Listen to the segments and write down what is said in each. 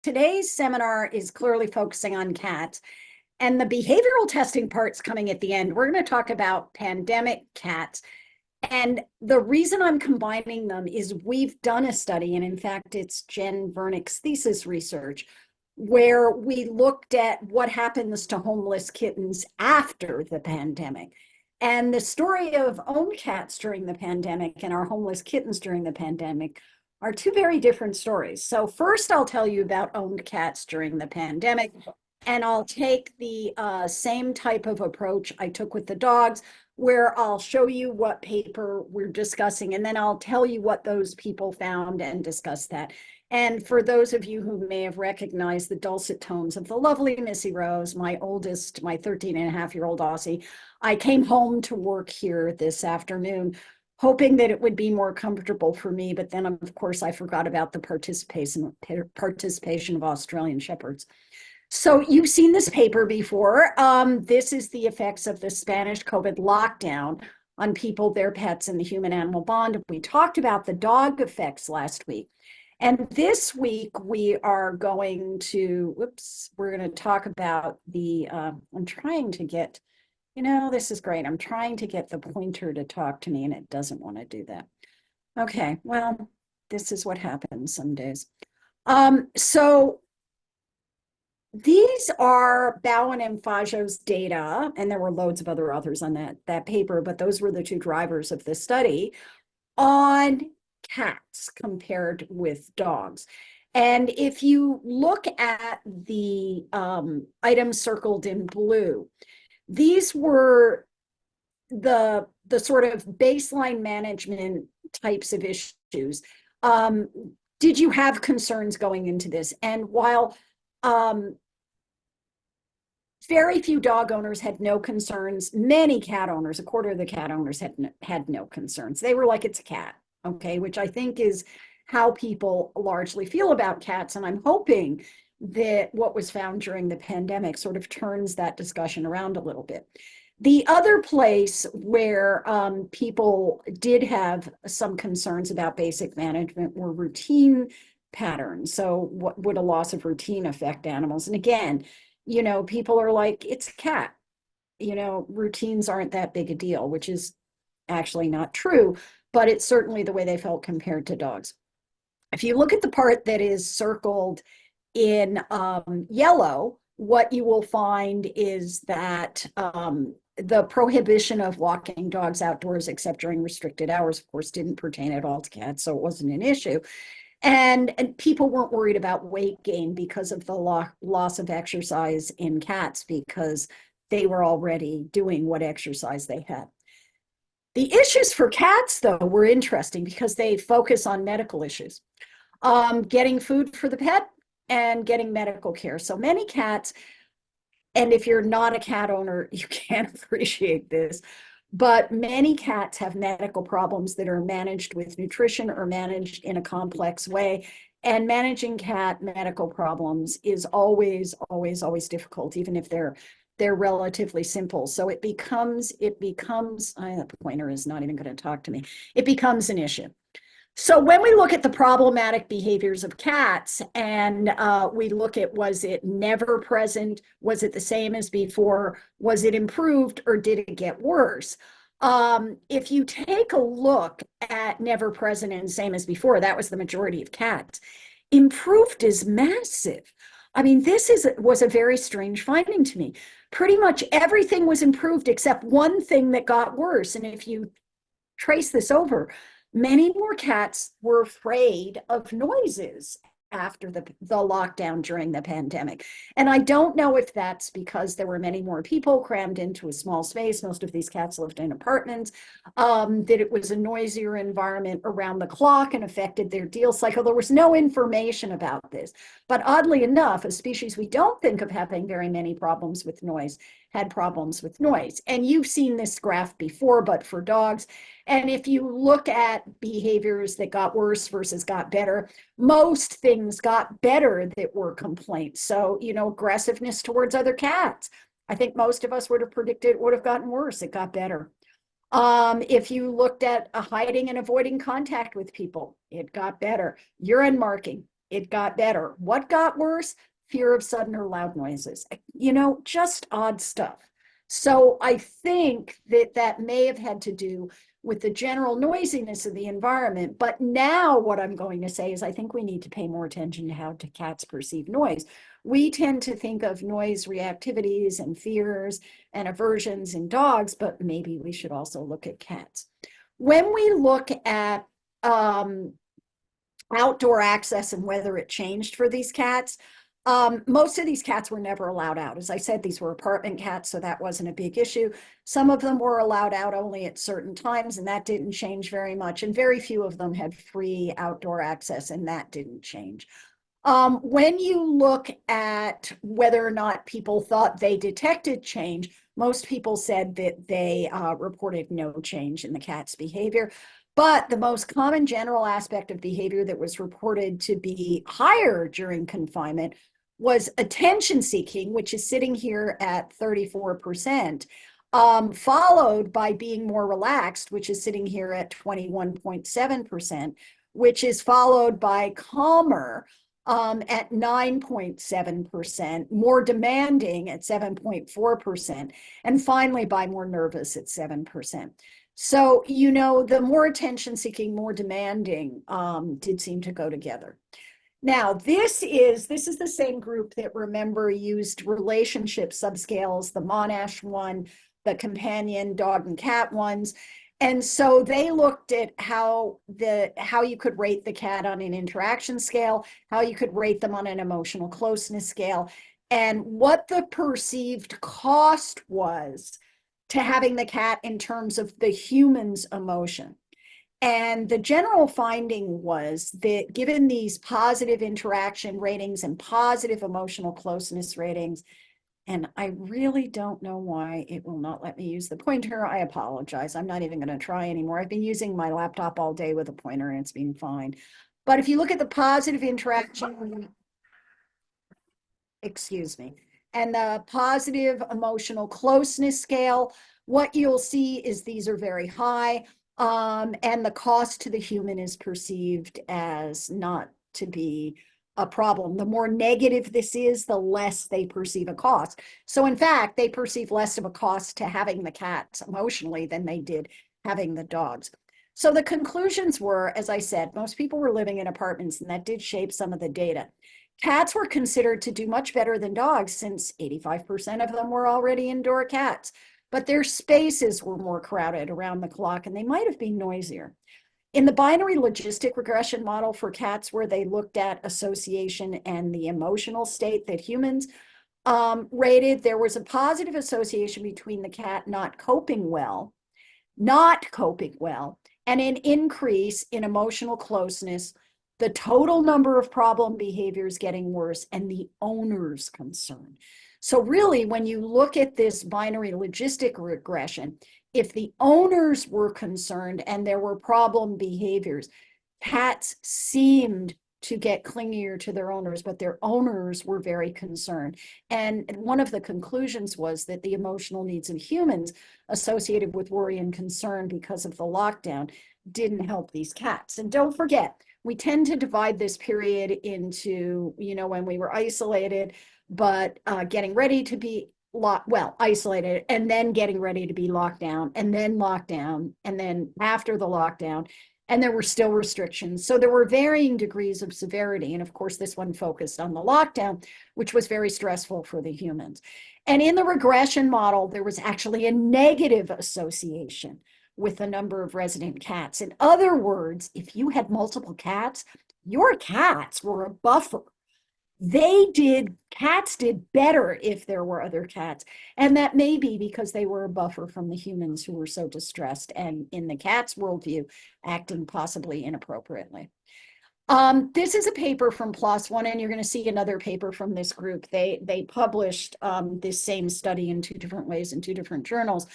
Today's seminar is clearly focusing on cats, and the behavioral testing part's coming at the end. We're going to talk about pandemic cats. And the reason I'm combining them is we've done a study, and in fact, it's Jen Vernick's thesis research, where we looked at what happens to homeless kittens after the pandemic. And the story of owned cats during the pandemic and our homeless kittens during the pandemic are two very different stories. So first, I'll tell you about owned cats during the pandemic, and I'll take the same type of approach I took with the dogs, where I'll show you what paper we're discussing, and then I'll tell you what those people found and discuss that. And for those of you who may have recognized the dulcet tones of the lovely Missy Rose, my oldest, my 13-and-a-half-year-old Aussie, I came home to work here this afternoon, hoping that it would be more comfortable for me. But then, of course, I forgot about the participation of Australian Shepherds. So you've seen this paper before. This is the effects of the Spanish COVID lockdown on people, their pets, and the human-animal bond. We talked about the dog effects last week. And this week we are going to, we're going to talk about the, I'm trying to get, this is great. I'm trying to get the pointer to talk to me and it doesn't want to do that. Okay, well, this is what happens some days. So these are Bowen and Fajo's data, and there were loads of other authors on that paper, but those were the two drivers of the study on cats compared with dogs. And if you look at the items circled in blue, these were the sort of baseline management types of issues. Did you have concerns going into this? And while very few dog owners had no concerns, many cat owners, a quarter of the cat owners had no concerns. They were like, it's a cat, okay, which I think is how people largely feel about cats. And I'm hoping that what was found during the pandemic sort of turns that discussion around a little bit. The other place where people did have some concerns about basic management were routine patterns. So what would a loss of routine affect animals? And again, people are like, it's a cat. Routines aren't that big a deal, which is actually not true, but it's certainly the way they felt compared to dogs. If you look at the part that is circled in yellow, what you will find is that the prohibition of walking dogs outdoors except during restricted hours, of course, didn't pertain at all to cats, so it wasn't an issue. And people weren't worried about weight gain because of the loss of exercise in cats because they were already doing what exercise they had. The issues for cats, though, were interesting because they focus on medical issues, getting food for the pet and getting medical care. So many cats, and if you're not a cat owner, you can't appreciate this, but many cats have medical problems that are managed with nutrition or managed in a complex way. And managing cat medical problems is always, always, always difficult, even if they're relatively simple. So it becomes, the pointer is not even going to talk to me. It becomes an issue. So when we look at the problematic behaviors of cats and we look at, was it never present? Was it the same as before? Was it improved or did it get worse? If you take a look at never present and same as before, that was the majority of cats. Improved is massive. I mean, this was a very strange finding to me. Pretty much everything was improved except one thing that got worse. And if you trace this over, many more cats were afraid of noises after the lockdown during the pandemic. And I don't know if that's because there were many more people crammed into a small space. Most of these cats lived in apartments, that it was a noisier environment around the clock and affected their deal cycle. There was no information about this. But oddly enough, a species we don't think of having very many problems with noise had problems with noise. And you've seen this graph before, but for dogs. And if you look at behaviors that got worse versus got better, most things got better that were complaints. So, aggressiveness towards other cats. I think most of us would have predicted it would have gotten worse. It got better. If you looked at hiding and avoiding contact with people, it got better. Urine marking, it got better. What got worse? Fear of sudden or loud noises. You know, just odd stuff. So I think that that may have had to do with the general noisiness of the environment. But now what I'm going to say is I think we need to pay more attention to how cats perceive noise. We tend to think of noise reactivities and fears and aversions in dogs, but maybe we should also look at cats. When we look at outdoor access and whether it changed for these cats, most of these cats were never allowed out. As I said, these were apartment cats, so that wasn't a big issue. Some of them were allowed out only at certain times, and that didn't change very much. And very few of them had free outdoor access, and that didn't change. When you look at whether or not people thought they detected change, most people said that they reported no change in the cat's behavior. But the most common general aspect of behavior that was reported to be higher during confinement was attention seeking, which is sitting here at 34%, followed by being more relaxed, which is sitting here at 21.7%, which is followed by calmer at 9.7%, more demanding at 7.4%, and finally by more nervous at 7%. So, you know, the more attention seeking, more demanding did seem to go together. Now, this is the same group that, remember, used relationship subscales, the Monash one, the companion dog and cat ones. And so they looked at how you could rate the cat on an interaction scale, how you could rate them on an emotional closeness scale, and what the perceived cost was to having the cat in terms of the human's emotion. And the general finding was that given these positive interaction ratings and positive emotional closeness ratings, and I really don't know why it will not let me use the pointer. I apologize. I'm not even going to try anymore. I've been using my laptop all day with a pointer and it's been fine. But if you look at the positive interaction, excuse me, and the positive emotional closeness scale, what you'll see is these are very high. And the cost to the human is perceived as not to be a problem. The more negative this is, the less they perceive a cost. So in fact, they perceive less of a cost to having the cats emotionally than they did having the dogs. So the conclusions were, as I said, most people were living in apartments, and that did shape some of the data. Cats were considered to do much better than dogs since 85% of them were already indoor cats, but their spaces were more crowded around the clock and they might have been noisier. In the binary logistic regression model for cats, where they looked at association and the emotional state that humans rated, there was a positive association between the cat not coping well, and an increase in emotional closeness, the total number of problem behaviors getting worse, and the owner's concern. So really, when you look at this binary logistic regression, if the owners were concerned and there were problem behaviors, cats seemed to get clingier to their owners, but their owners were very concerned. And one of the conclusions was that the emotional needs of humans associated with worry and concern because of the lockdown didn't help these cats. And don't forget, we tend to divide this period into, you know, when we were isolated, but getting ready to be isolated, and then getting ready to be locked down, and then lockdown, and then after the lockdown, and there were still restrictions. So there were varying degrees of severity. And of course, this one focused on the lockdown, which was very stressful for the humans. And in the regression model, there was actually a negative association with the number of resident cats. In other words, if you had multiple cats, your cats were a buffer. Cats did better if there were other cats. And that may be because they were a buffer from the humans who were so distressed and, in the cat's worldview, acting possibly inappropriately. This is a paper from PLOS One, and you're going to see another paper from this group. They published this same study in two different ways in two different journals.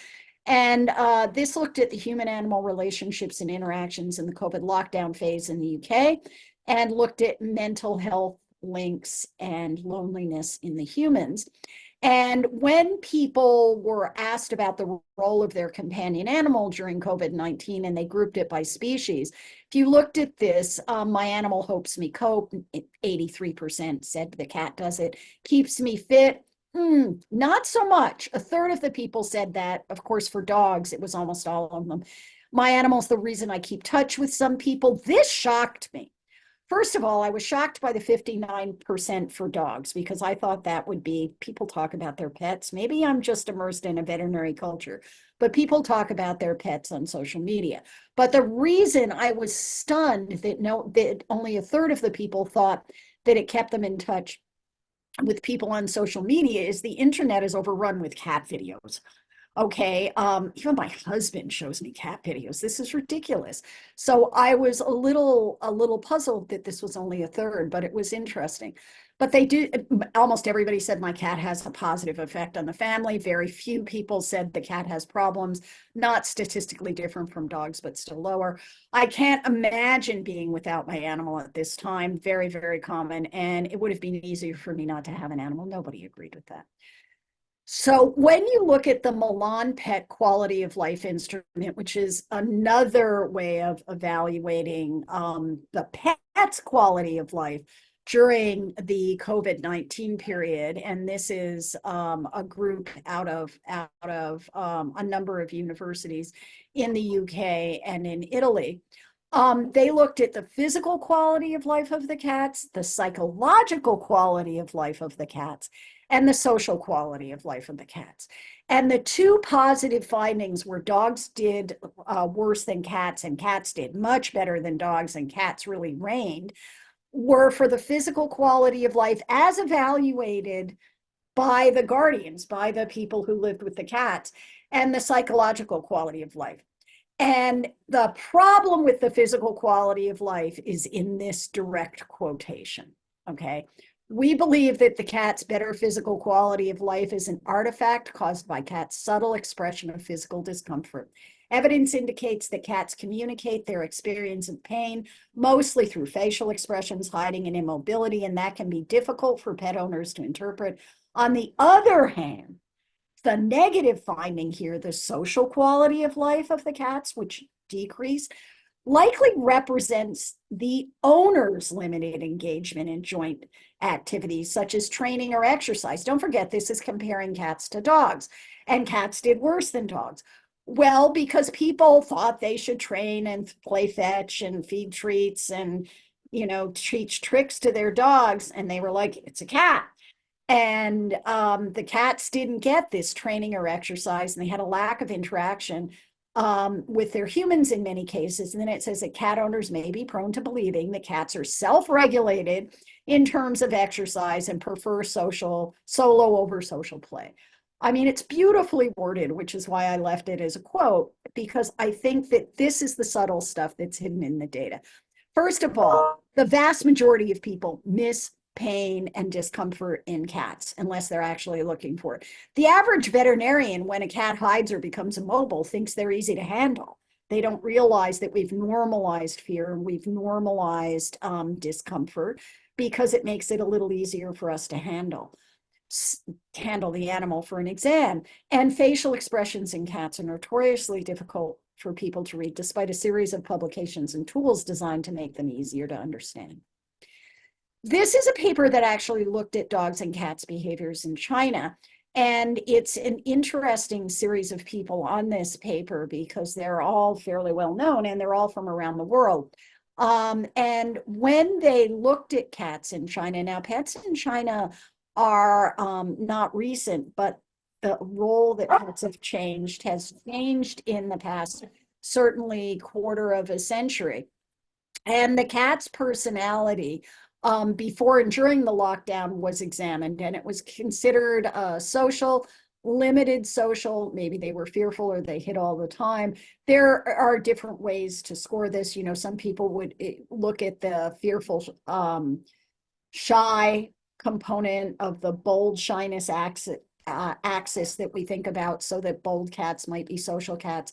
And this looked at the human-animal relationships and interactions in the COVID lockdown phase in the UK, and looked at mental health links and loneliness in the humans. And when people were asked about the role of their companion animal during COVID-19 and they grouped it by species, if you looked at this, my animal helps me cope, 83% said the cat does it, keeps me fit. Not so much. A third of the people said that. Of course, for dogs, it was almost all of them. My animal's the reason I keep touch with some people. This shocked me. First of all, I was shocked by the 59% for dogs because I thought that would be people talk about their pets. Maybe I'm just immersed in a veterinary culture, but people talk about their pets on social media. But the reason I was stunned that only a third of the people thought that it kept them in touch with people on social media is the internet is overrun with cat videos. Okay. Even my husband shows me cat videos. This is ridiculous. So I was a little puzzled that this was only a third, but it was interesting. But they do, almost everybody said my cat has a positive effect on the family. Very few people said the cat has problems, not statistically different from dogs, but still lower. I can't imagine being without my animal at this time. Very, very common. And it would have been easier for me not to have an animal. Nobody agreed with that. So when you look at the Milan Pet Quality of Life Instrument, which is another way of evaluating the pet's quality of life during the COVID-19 period, and this is a group out of a number of universities in the UK and in Italy. They looked at the physical quality of life of the cats, the psychological quality of life of the cats, and the social quality of life of the cats. And the two positive findings were dogs did worse than cats and cats did much better than dogs and cats really reigned, were for the physical quality of life as evaluated by the guardians, by the people who lived with the cats, and the psychological quality of life. And the problem with the physical quality of life is in this direct quotation, okay? We believe that the cat's better physical quality of life is an artifact caused by cats' subtle expression of physical discomfort. Evidence indicates that cats communicate their experience of pain mostly through facial expressions, hiding, and immobility, and that can be difficult for pet owners to interpret. On the other hand, the negative finding here, the social quality of life of the cats, which decreased, likely represents the owner's limited engagement in joint activities such as training or exercise. Don't forget, this is comparing cats to dogs, and cats did worse than dogs. Well, because people thought they should train and play fetch and feed treats and, teach tricks to their dogs, and they were like, it's a cat. And the cats didn't get this training or exercise, and they had a lack of interaction with their humans in many cases. And then it says that cat owners may be prone to believing that cats are self-regulated in terms of exercise and prefer solo over social play. I mean, it's beautifully worded, which is why I left it as a quote, because I think that this is the subtle stuff that's hidden in the data. First of all, the vast majority of people miss pain and discomfort in cats unless they're actually looking for it. The average veterinarian, when a cat hides or becomes immobile, thinks they're easy to handle. They don't realize that we've normalized fear and we've normalized discomfort because it makes it a little easier for us to handle the animal for an exam. And facial expressions in cats are notoriously difficult for people to read, despite a series of publications and tools designed to make them easier to understand. This is a paper that actually looked at dogs and cats' behaviors in China. And it's an interesting series of people on this paper because they're all fairly well known and they're all from around the world. And when they looked at cats in China, now pets in China are not recent, but the role that pets have changed has changed in the past, certainly quarter of a century. And the cat's personality before and during the lockdown was examined, and it was considered social, limited social. Maybe they were fearful or they hid all the time. There are different ways to score this. Some people would look at the fearful, shy component of the bold shyness axis that we think about, so that bold cats might be social cats.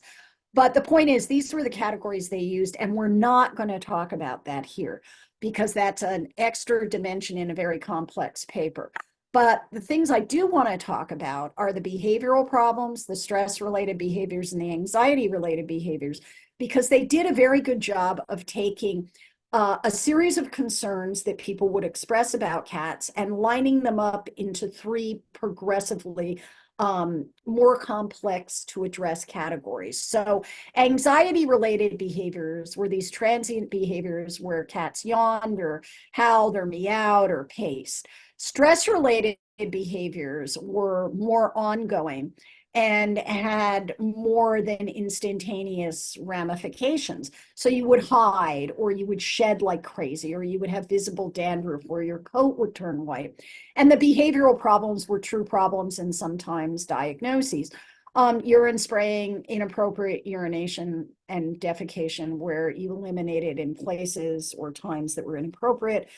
But the point is, these were the categories they used, and we're not going to talk about that here because that's an extra dimension in a very complex paper. But the things I do want to talk about are the behavioral problems, the stress-related behaviors, and the anxiety-related behaviors, because they did a very good job of taking a series of concerns that people would express about cats and lining them up into three progressively more complex to address categories. So anxiety-related behaviors were these transient behaviors where cats yawned or howled or meowed or paced. Stress-related behaviors were more ongoing and had more than instantaneous ramifications. So you would hide, or you would shed like crazy, or you would have visible dandruff, or your coat would turn white. And the behavioral problems were true problems and sometimes diagnoses. Urine spraying, inappropriate urination and defecation where you eliminated in places or times that were inappropriate.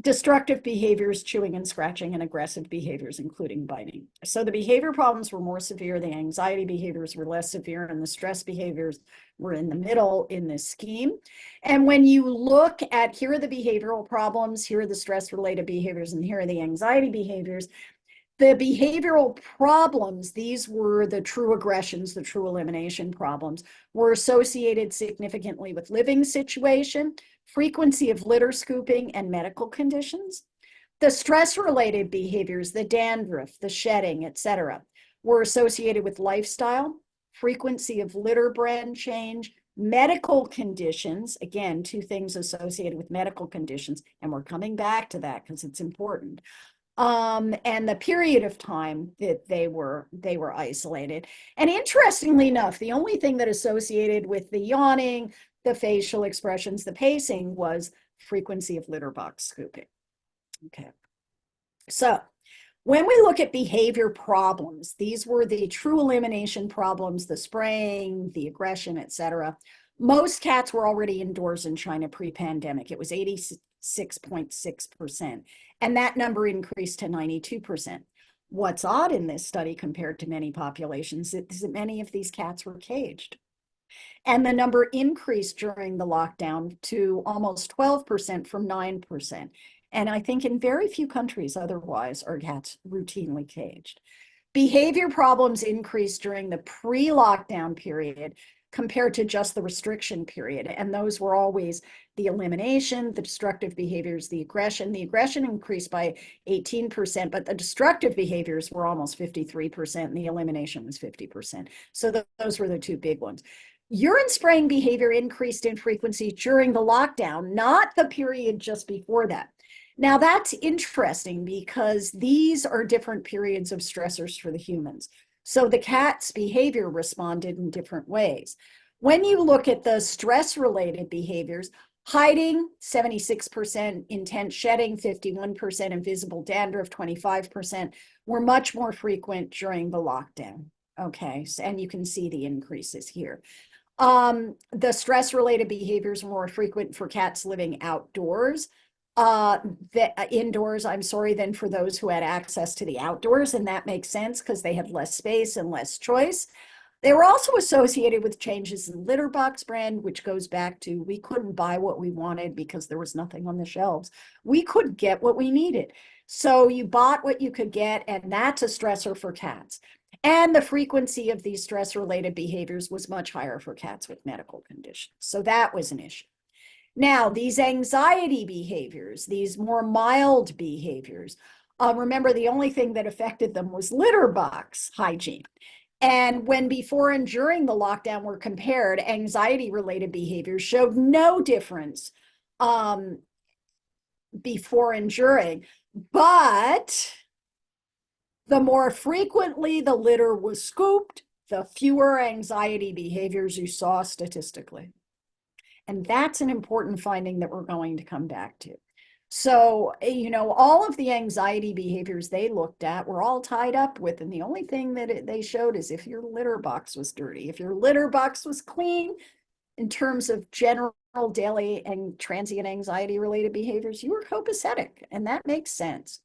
Destructive behaviors, chewing and scratching, and aggressive behaviors, including biting. So the behavior problems were more severe, the anxiety behaviors were less severe, and the stress behaviors were in the middle in this scheme. And when you look at, here are the behavioral problems, here are the stress-related behaviors, and here are the anxiety behaviors. The behavioral problems, these were the true aggressions, the true elimination problems, were associated significantly with living situation, frequency of litter scooping, and medical conditions. The stress-related behaviors, the dandruff, the shedding, etc., were associated with lifestyle, frequency of litter brand change, medical conditions, again, two things associated with medical conditions, and we're coming back to that because it's important. And the period of time that they were isolated. And interestingly enough, the only thing that associated with the yawning, the facial expressions, the pacing was frequency of litter box scooping. Okay. So when we look at behavior problems, these were the true elimination problems, the spraying, the aggression, etc. Most cats were already indoors in China pre-pandemic. It was 86.6%, and that number increased to 92%. What's odd in this study compared to many populations is that many of these cats were caged. And the number increased during the lockdown to almost 12% from 9%. And I think in very few countries otherwise are cats routinely caged. Behavior problems increased during the pre-lockdown period compared to just the restriction period. And those were always the elimination, the destructive behaviors, the aggression. The aggression increased by 18%, but the destructive behaviors were almost 53%, and the elimination was 50%. So those were the two big ones. Urine spraying behavior increased in frequency during the lockdown, not the period just before that. Now that's interesting because these are different periods of stressors for the humans. So the cat's behavior responded in different ways. When you look at the stress-related behaviors, hiding, 76%, intense shedding, 51%, invisible dandruff, 25%, were much more frequent during the lockdown. Okay, and you can see the increases here. The stress-related behaviors were more frequent for cats living outdoors. Indoors, I'm sorry, than for those who had access to the outdoors, and that makes sense because they had less space and less choice. They were also associated with changes in litter box brand, which goes back to we couldn't buy what we wanted because there was nothing on the shelves. We couldn't get what we needed. So you bought what you could get, and that's a stressor for cats. And the frequency of these stress-related behaviors was much higher for cats with medical conditions. So that was an issue. Now, these anxiety behaviors, these more mild behaviors, remember the only thing that affected them was litter box hygiene. And when before and during the lockdown were compared, anxiety-related behaviors showed no difference before and during, but the more frequently the litter was scooped, the fewer anxiety behaviors you saw statistically. And that's an important finding that we're going to come back to. So, all of the anxiety behaviors they looked at were all tied up with, and the only thing that they showed is if your litter box was dirty. If your litter box was clean, in terms of general daily and transient anxiety related behaviors, you were copacetic, and that makes sense.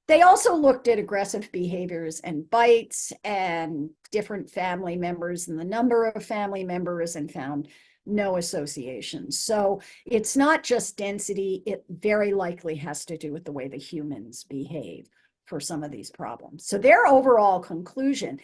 They also looked at aggressive behaviors and bites and different family members and the number of family members, and found no association. So it's not just density, it very likely has to do with the way the humans behave. for some of these problems. So their overall conclusion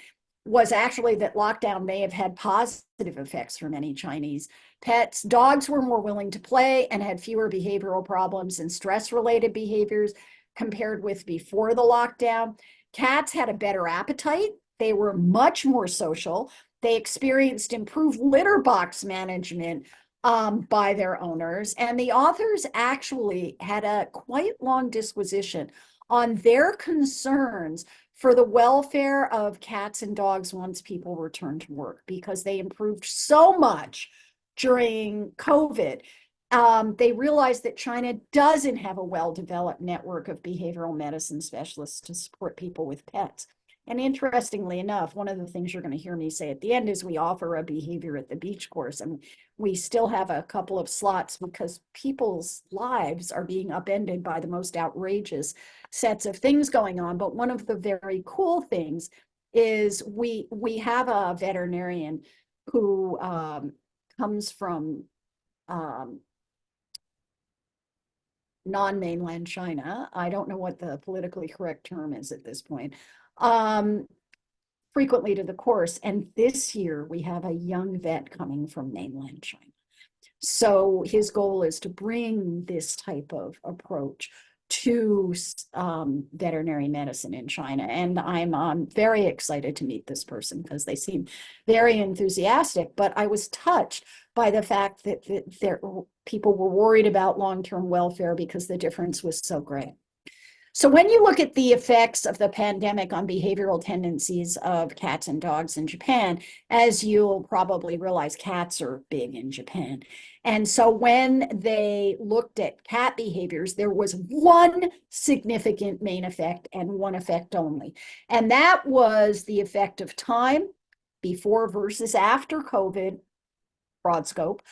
was actually that lockdown may have had positive effects for many Chinese pets. Dogs were more willing to play and had fewer behavioral problems and stress-related behaviors compared with before the lockdown. Cats had a better appetite. They were much more social. They experienced improved litter box management by their owners. And the authors actually had a quite long disquisition on their concerns for the welfare of cats and dogs once people returned to work, because they improved so much during COVID. They realized that China doesn't have a well-developed network of behavioral medicine specialists to support people with pets. And interestingly enough, one of the things you're going to hear me say at the end is we offer a behavior at the beach course, and we still have a couple of slots because people's lives are being upended by the most outrageous sets of things going on. But one of the very cool things is we have a veterinarian who comes from non-mainland China. I don't know what the politically correct term is at this point. Frequently to the course. And this year we have a young vet coming from mainland China. So his goal is to bring this type of approach to veterinary medicine in China. And I'm very excited to meet this person because they seem very enthusiastic. But I was touched by the fact that people were worried about long-term welfare because the difference was so great. So when you look at the effects of the pandemic on behavioral tendencies of cats and dogs in Japan, as you'll probably realize, cats are big in Japan. And so when they looked at cat behaviors, there was one significant main effect and one effect only. And that was the effect of time before versus after COVID, broad scope,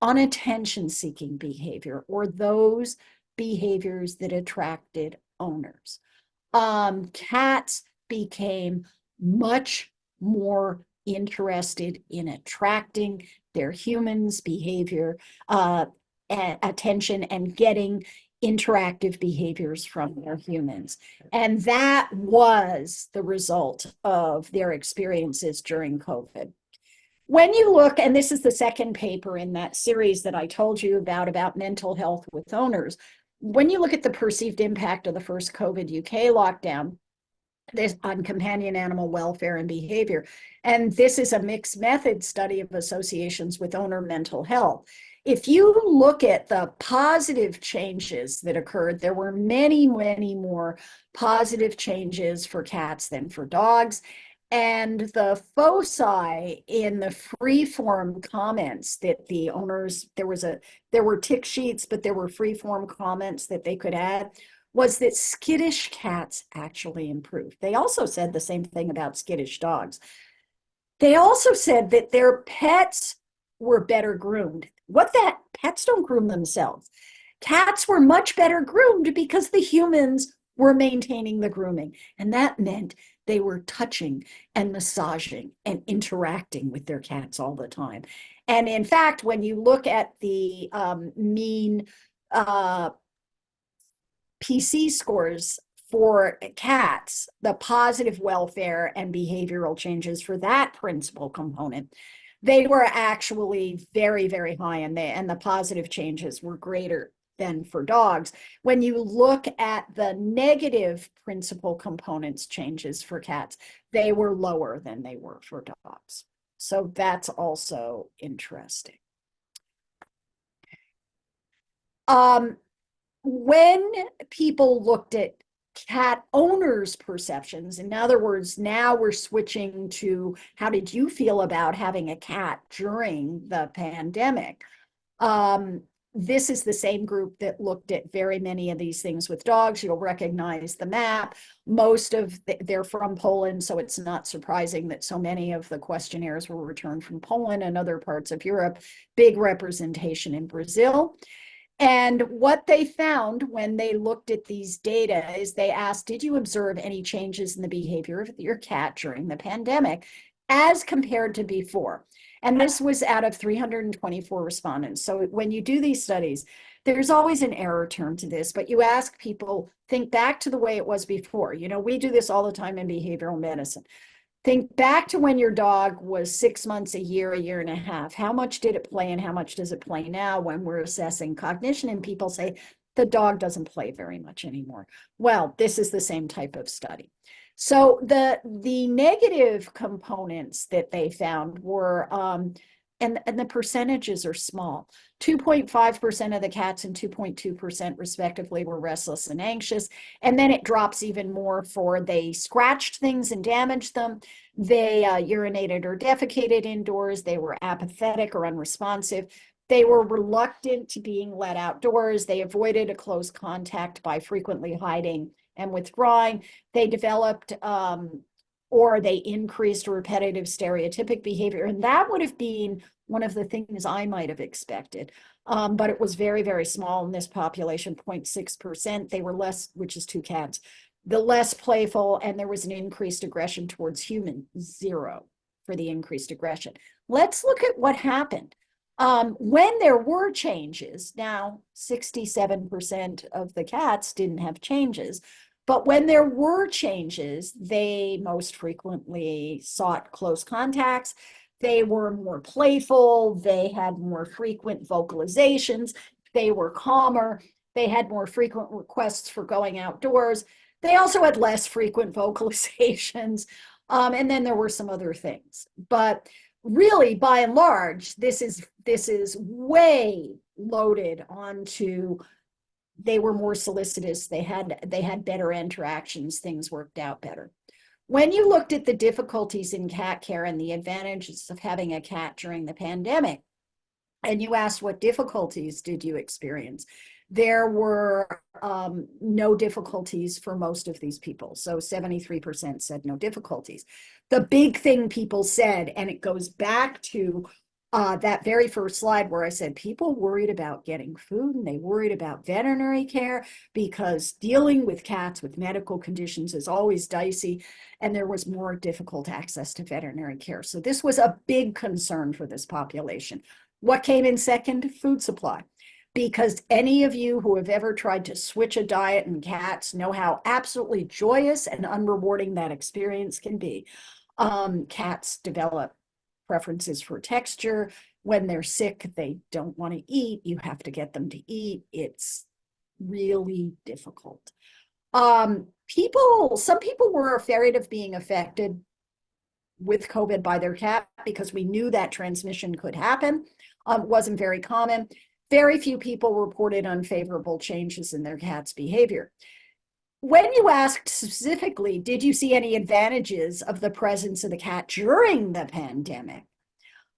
on attention-seeking behavior, or those behaviors that attracted owners. Cats became much more interested in attracting their humans' behavior, attention, and getting interactive behaviors from their humans. And that was the result of their experiences during COVID. When you look, and this is the second paper in that series that I told you about mental health with owners, when you look at the perceived impact of the first COVID UK lockdown on companion animal welfare and behavior, and this is a mixed method study of associations with owner mental health. If you look at the positive changes that occurred, there were many, many more positive changes for cats than for dogs. And the foci in the free-form comments that the owners, there were tick sheets, but there were free-form comments that they could add, was that skittish cats actually improved. They also said the same thing about skittish dogs. They also said that their pets were better groomed. Pets don't groom themselves. Cats were much better groomed because the humans were maintaining the grooming. And that meant they were touching and massaging and interacting with their cats all the time. And in fact, when you look at the mean PC scores for cats, the positive welfare and behavioral changes for that principal component, they were actually very, very high, and the positive changes were greater than for dogs. When you look at the negative principal components changes for cats, they were lower than they were for dogs. So that's also interesting. When people looked at cat owners' perceptions, in other words, now we're switching to how did you feel about having a cat during the pandemic? This is the same group that looked at very many of these things with dogs. You'll recognize the map. They're from Poland, so it's not surprising that so many of the questionnaires were returned from Poland and other parts of Europe. Big representation in Brazil. And what they found when they looked at these data is they asked, did you observe any changes in the behavior of your cat during the pandemic as compared to before? And this was out of 324 respondents. So when you do these studies, there's always an error term to this, but you ask people, think back to the way it was before. You know, we do this all the time in behavioral medicine. Think back to when your dog was 6 months, a year and a half. How much did it play and how much does it play now when we're assessing cognition? And people say the dog doesn't play very much anymore. Well, this is the same type of study. So the negative components that they found were, and the percentages are small. 2.5% of the cats and 2.2% respectively were restless and anxious. And then it drops even more for they scratched things and damaged them. They urinated or defecated indoors. They were apathetic or unresponsive. They were reluctant to being let outdoors. They avoided a close contact by frequently hiding and withdrawing. They developed or they increased repetitive stereotypic behavior. And that would have been one of the things I might have expected. But it was very, very small in this population, 0.6%. They were less, which is 2 cats, the less playful, and there was an increased aggression towards human, 0 for the increased aggression. Let's look at what happened. When there were changes, now 67% of the cats didn't have changes, but when there were changes, they most frequently sought close contacts. They were more playful. They had more frequent vocalizations. They were calmer. They had more frequent requests for going outdoors. They also had less frequent vocalizations. And then there were some other things. But really, by and large, this is way loaded onto they were more solicitous, they had better interactions, things worked out better. When you looked at the difficulties in cat care and the advantages of having a cat during the pandemic, and you asked what difficulties did you experience, there were no difficulties for most of these people. So 73% said no difficulties. The big thing people said, and it goes back to that very first slide where I said people worried about getting food and they worried about veterinary care because dealing with cats with medical conditions is always dicey, and there was more difficult access to veterinary care. So this was a big concern for this population. What came in second? Food supply. Because any of you who have ever tried to switch a diet in cats know how absolutely joyous and unrewarding that experience can be. Cats develop preferences for texture. When they're sick, they don't want to eat. You have to get them to eat. It's really difficult. Some people were afraid of being affected with COVID by their cat because we knew that transmission could happen. It wasn't very common. Very few people reported unfavorable changes in their cat's behavior. When you asked specifically, did you see any advantages of the presence of the cat during the pandemic?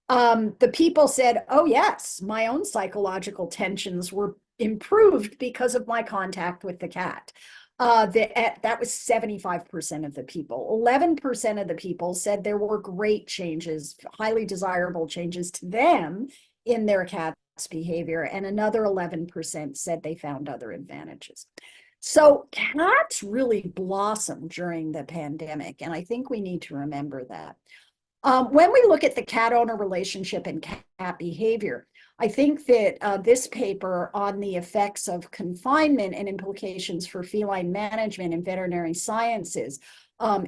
The people said, oh yes, my own psychological tensions were improved because of my contact with the cat. That was 75% of the people. 11% of the people said there were great changes, highly desirable changes to them in their cat's behavior, and another 11% said they found other advantages. So cats really blossomed during the pandemic, and I think we need to remember that. When we look at the cat-owner relationship and cat behavior, I think that this paper on the effects of confinement and implications for feline management in veterinary sciences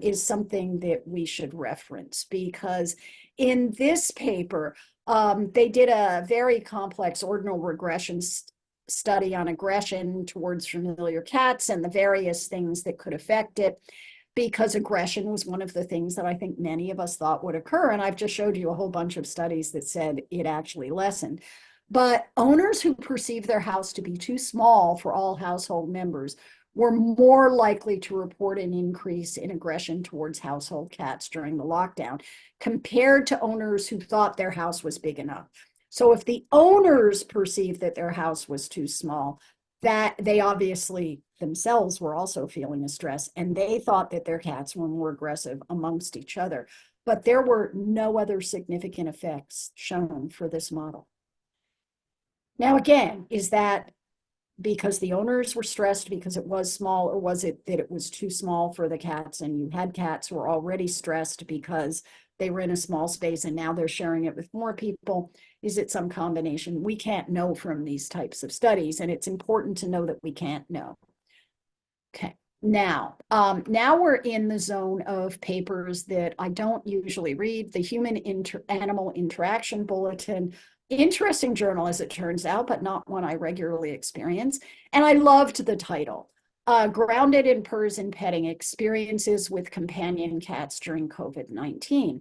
is something that we should reference, because in this paper, they did a very complex ordinal regression study on aggression towards familiar cats and the various things that could affect it, because aggression was one of the things that I think many of us thought would occur. And I've just showed you a whole bunch of studies that said it actually lessened. But owners who perceive their house to be too small for all household members were more likely to report an increase in aggression towards household cats during the lockdown compared to owners who thought their house was big enough. So if the owners perceived that their house was too small, that they obviously themselves were also feeling a stress, and they thought that their cats were more aggressive amongst each other. But there were no other significant effects shown for this model. Now, again, is that because the owners were stressed because it was small, or was it that it was too small for the cats and you had cats who were already stressed because they were in a small space and now they're sharing it with more people? Is it some combination? We can't know from these types of studies, and it's important to know that we can't know. Okay. Now we're in the zone of papers that I don't usually read. The Human-Animal Interaction Bulletin, interesting journal as it turns out, but not one I regularly experience. And I loved the title, Grounded in Purrs and Petting Experiences with Companion Cats During COVID-19.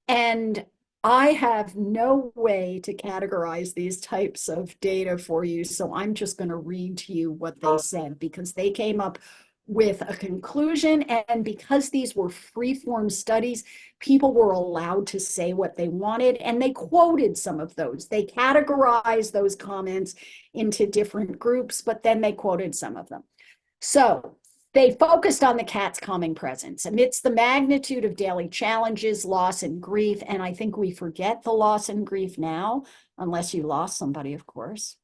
And I have no way to categorize these types of data for you, so I'm just going to read to you what they said, because they came up with a conclusion, and because these were free-form studies, people were allowed to say what they wanted, and they quoted some of those. They categorized those comments into different groups, but then they quoted some of them. So they focused on the cat's calming presence amidst the magnitude of daily challenges, loss, and grief. And I think we forget the loss and grief now, unless you lost somebody, of course.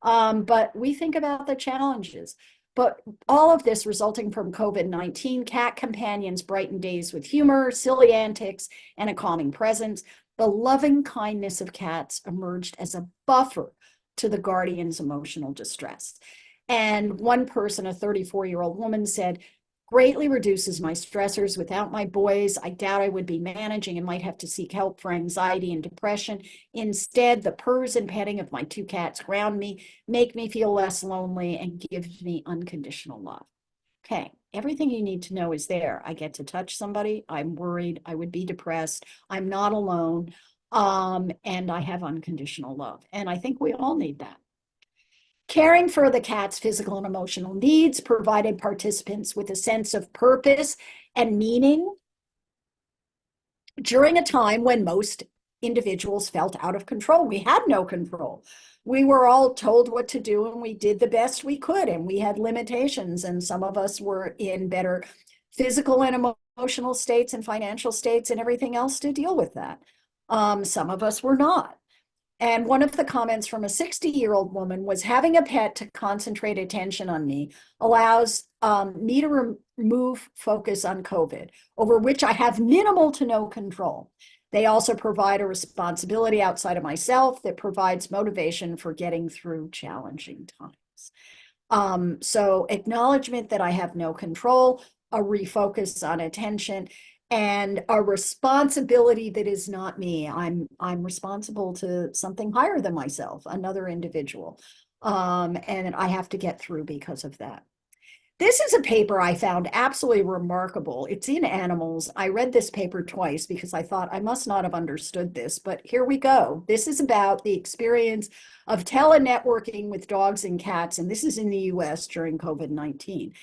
But we think about the challenges. But all of this resulting from COVID-19, cat companions brighten days with humor, silly antics, and a calming presence. The loving kindness of cats emerged as a buffer to the guardian's emotional distress. And one person, a 34-year-old woman, said, greatly reduces my stressors. Without my boys, I doubt I would be managing and might have to seek help for anxiety and depression. Instead, the purrs and petting of my two cats ground me, make me feel less lonely, and give me unconditional love. Okay, everything you need to know is there. I get to touch somebody. I'm worried. I would be depressed. I'm not alone. And I have unconditional love. And I think we all need that. Caring for the cat's physical and emotional needs provided participants with a sense of purpose and meaning during a time when most individuals felt out of control. We had no control. We were all told what to do, and we did the best we could, and we had limitations, and some of us were in better physical and emotional states and financial states and everything else to deal with that. Some of us were not. And one of the comments from a 60-year-old woman was, having a pet to concentrate attention on me allows me to remove focus on COVID, over which I have minimal to no control. They also provide a responsibility outside of myself that provides motivation for getting through challenging times. So acknowledgement that I have no control, a refocus on attention, and a responsibility that is not me. I'm responsible to something higher than myself, another individual. And I have to get through because of that. This is a paper I found absolutely remarkable. It's in Animals. I read this paper twice because I thought I must not have understood this, but here we go. This is about the experience of telenetworking with dogs and cats, and this is in the US during COVID-19.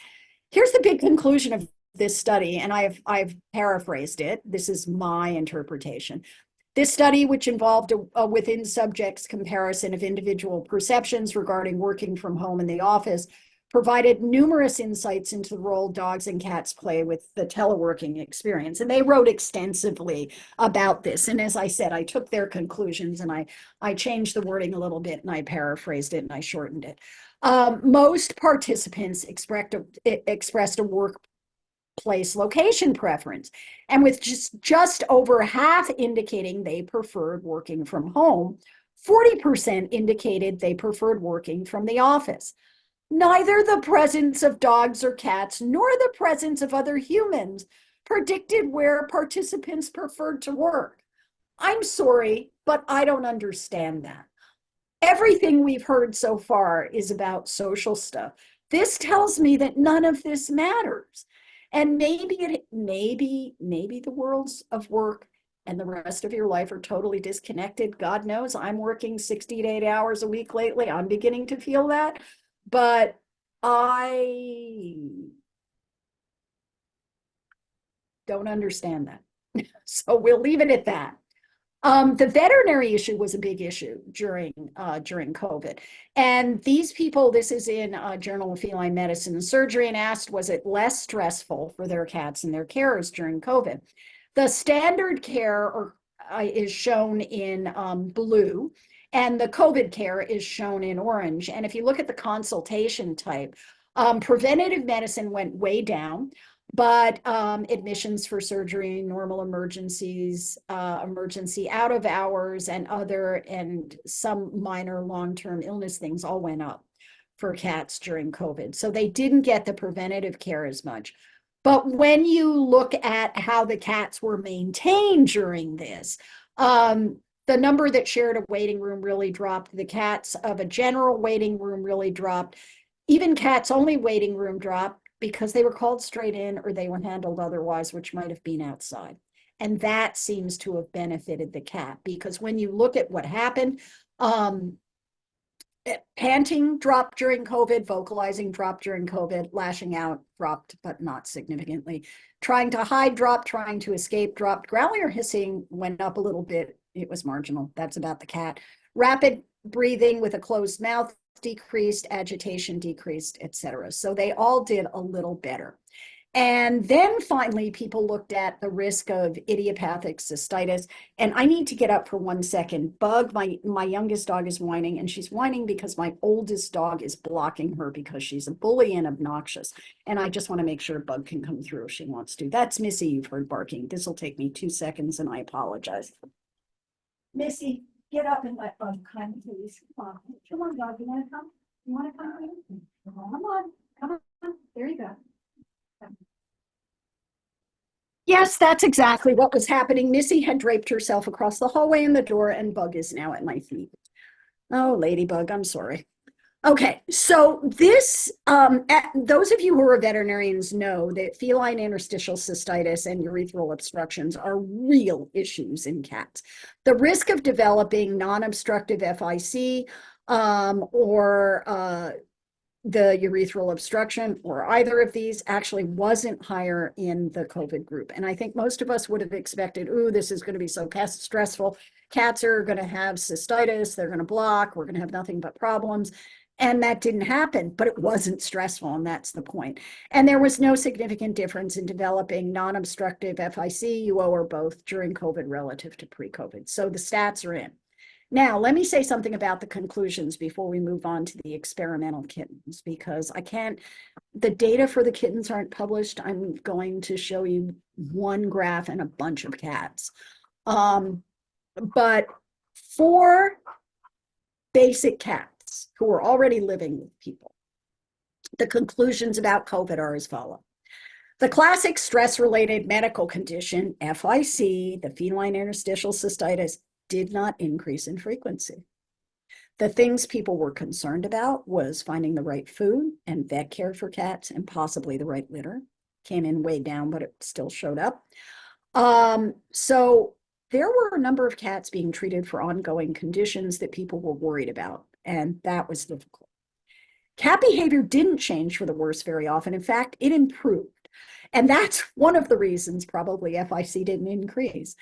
Here's the big conclusion of this study, and I've paraphrased it. This is my interpretation. This study, which involved a within subjects comparison of individual perceptions regarding working from home and the office, provided numerous insights into the role dogs and cats play with the teleworking experience. And they wrote extensively about this. And as I said, I took their conclusions and I changed the wording a little bit, and I paraphrased it and I shortened it. Most participants expressed a workplace location preference, and with just over half indicating they preferred working from home, 40% indicated they preferred working from the office. Neither the presence of dogs or cats nor the presence of other humans predicted where participants preferred to work. I'm sorry, but I don't understand that. Everything we've heard so far is about social stuff. This tells me that none of this matters. And maybe the worlds of work and the rest of your life are totally disconnected. God knows, I'm working 60 to 80 hours a week lately. I'm beginning to feel that. But I don't understand that. So we'll leave it at that. The veterinary issue was a big issue during COVID. And these people, this is in Journal of Feline Medicine and Surgery, and asked, was it less stressful for their cats and their carers during COVID? The standard care is shown in blue, and the COVID care is shown in orange. And if you look at the consultation type, preventative medicine went way down. But admissions for surgery, normal emergencies, emergency out of hours, and some minor long-term illness things all went up for cats during COVID. So they didn't get the preventative care as much. But when you look at how the cats were maintained during this, the number that shared a waiting room really dropped. The cats of a general waiting room really dropped. Even cats only waiting room dropped because they were called straight in or they were handled otherwise, which might have been outside. And that seems to have benefited the cat, because when you look at what happened, panting dropped during COVID, vocalizing dropped during COVID, lashing out dropped, but not significantly. Trying to hide dropped, trying to escape dropped. Growling or hissing went up a little bit. It was marginal. That's about the cat. Rapid breathing with a closed mouth decreased, agitation decreased, etc. So they all did a little better. And then finally, people looked at the risk of idiopathic cystitis. And I need to get up for 1 second. Bug, my youngest dog, is whining, and she's whining because my oldest dog is blocking her because she's a bully and obnoxious. And I just want to make sure Bug can come through if she wants to. That's Missy, you've heard barking. This will take me 2 seconds, and I apologize. Missy, get up and let Bug come, please. Come on, dog. You want to come? You want to come? Come on. Come on. There you go. Yes, that's exactly what was happening. Missy had draped herself across the hallway and the door, and Bug is now at my feet. Oh, Ladybug, I'm sorry. Okay, so this, those of you who are veterinarians know that feline interstitial cystitis and urethral obstructions are real issues in cats. The risk of developing non-obstructive FIC or the urethral obstruction or either of these actually wasn't higher in the COVID group. And I think most of us would have expected, ooh, this is going to be so stressful. Cats are going to have cystitis. They're going to block. We're going to have nothing but problems. And that didn't happen, but it wasn't stressful, and that's the point. And there was no significant difference in developing non-obstructive FIC, UO, or both during COVID relative to pre-COVID. So the stats are in. Now, let me say something about the conclusions before we move on to the experimental kittens, because the data for the kittens aren't published. I'm going to show you one graph and a bunch of cats. But for basic cats who are already living with people, the conclusions about COVID are as follows. The classic stress-related medical condition, FIC, the feline interstitial cystitis, did not increase in frequency. The things people were concerned about was finding the right food and vet care for cats and possibly the right litter. Came in way down, but it still showed up. So there were a number of cats being treated for ongoing conditions that people were worried about, and that was difficult. Cat behavior didn't change for the worse very often. In fact, it improved. And that's one of the reasons probably FIC didn't increase.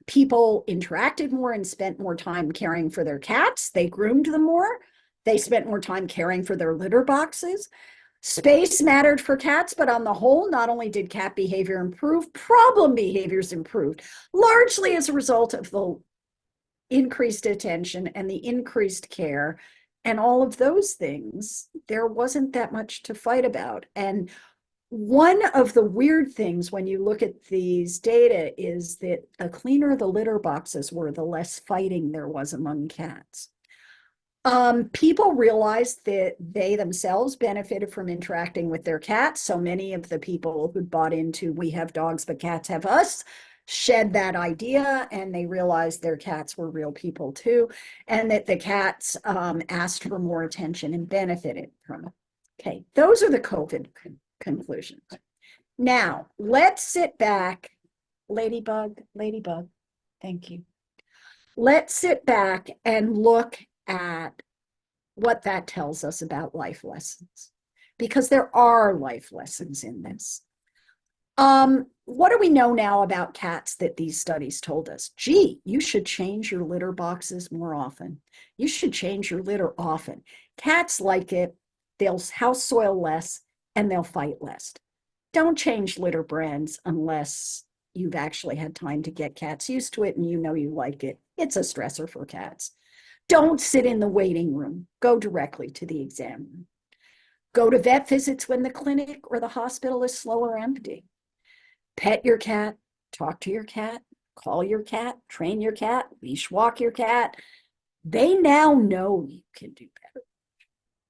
People interacted more and spent more time caring for their cats. They groomed them more. They spent more time caring for their litter boxes. Space mattered for cats, but on the whole, not only did cat behavior improve, problem behaviors improved, largely as a result of the increased attention and the increased care and all of those things. There wasn't that much to fight about. And one of the weird things when you look at these data is that the cleaner the litter boxes were, the less fighting there was among cats. People realized that they themselves benefited from interacting with their cats. So many of the people who bought into we have dogs, but cats have us shed that idea, and they realized their cats were real people too, and that the cats asked for more attention and benefited from it. Okay, those are the COVID conclusions. Now, let's sit back. Ladybug, thank you. Let's sit back and look at what that tells us about life lessons, because there are life lessons in this. What do we know now about cats that these studies told us? Gee, you should change your litter boxes more often. You should change your litter often. Cats like it. They'll house soil less and they'll fight less. Don't change litter brands unless you've actually had time to get cats used to it and you know you like it. It's a stressor for cats. Don't sit in the waiting room. Go directly to the exam room. Go to vet visits when the clinic or the hospital is slow or empty. Pet your cat, talk to your cat, call your cat, train your cat, leash walk your cat. They now know you can do better.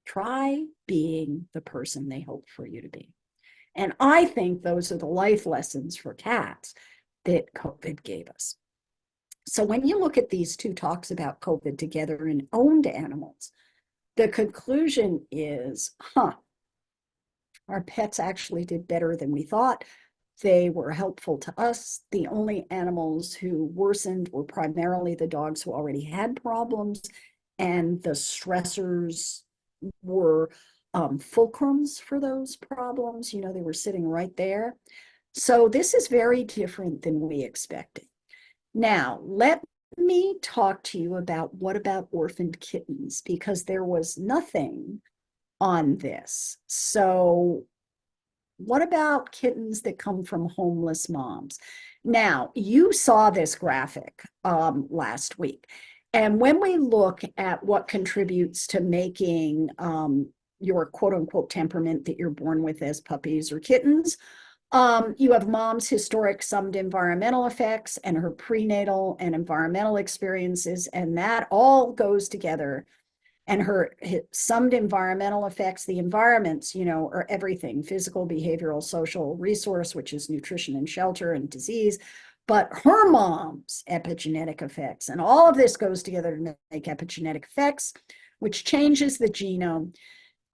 Try being the person they hope for you to be. And I think those are the life lessons for cats that COVID gave us. So when you look at these two talks about COVID together in owned animals, the conclusion is, our pets actually did better than we thought. They were helpful to us. The only animals who worsened were primarily the dogs who already had problems, and the stressors were fulcrums for those problems. You know, they were sitting right there. So this is very different than we expected. Now, let me talk to you about what about orphaned kittens, because there was nothing on this. So what about kittens that come from homeless moms? Now, you saw this graphic last week. And when we look at what contributes to making your quote unquote temperament that you're born with as puppies or kittens, you have mom's historic summed environmental effects and her prenatal and environmental experiences, and that all goes together. And her summed environmental effects, the environments, you know, are everything: physical, behavioral, social, resource, which is nutrition and shelter and disease, but her mom's epigenetic effects. And all of this goes together to make epigenetic effects, which changes the genome.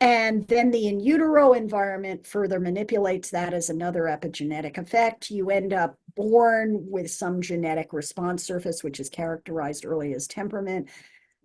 And then the in utero environment further manipulates that as another epigenetic effect. You end up born with some genetic response surface, which is characterized early as temperament.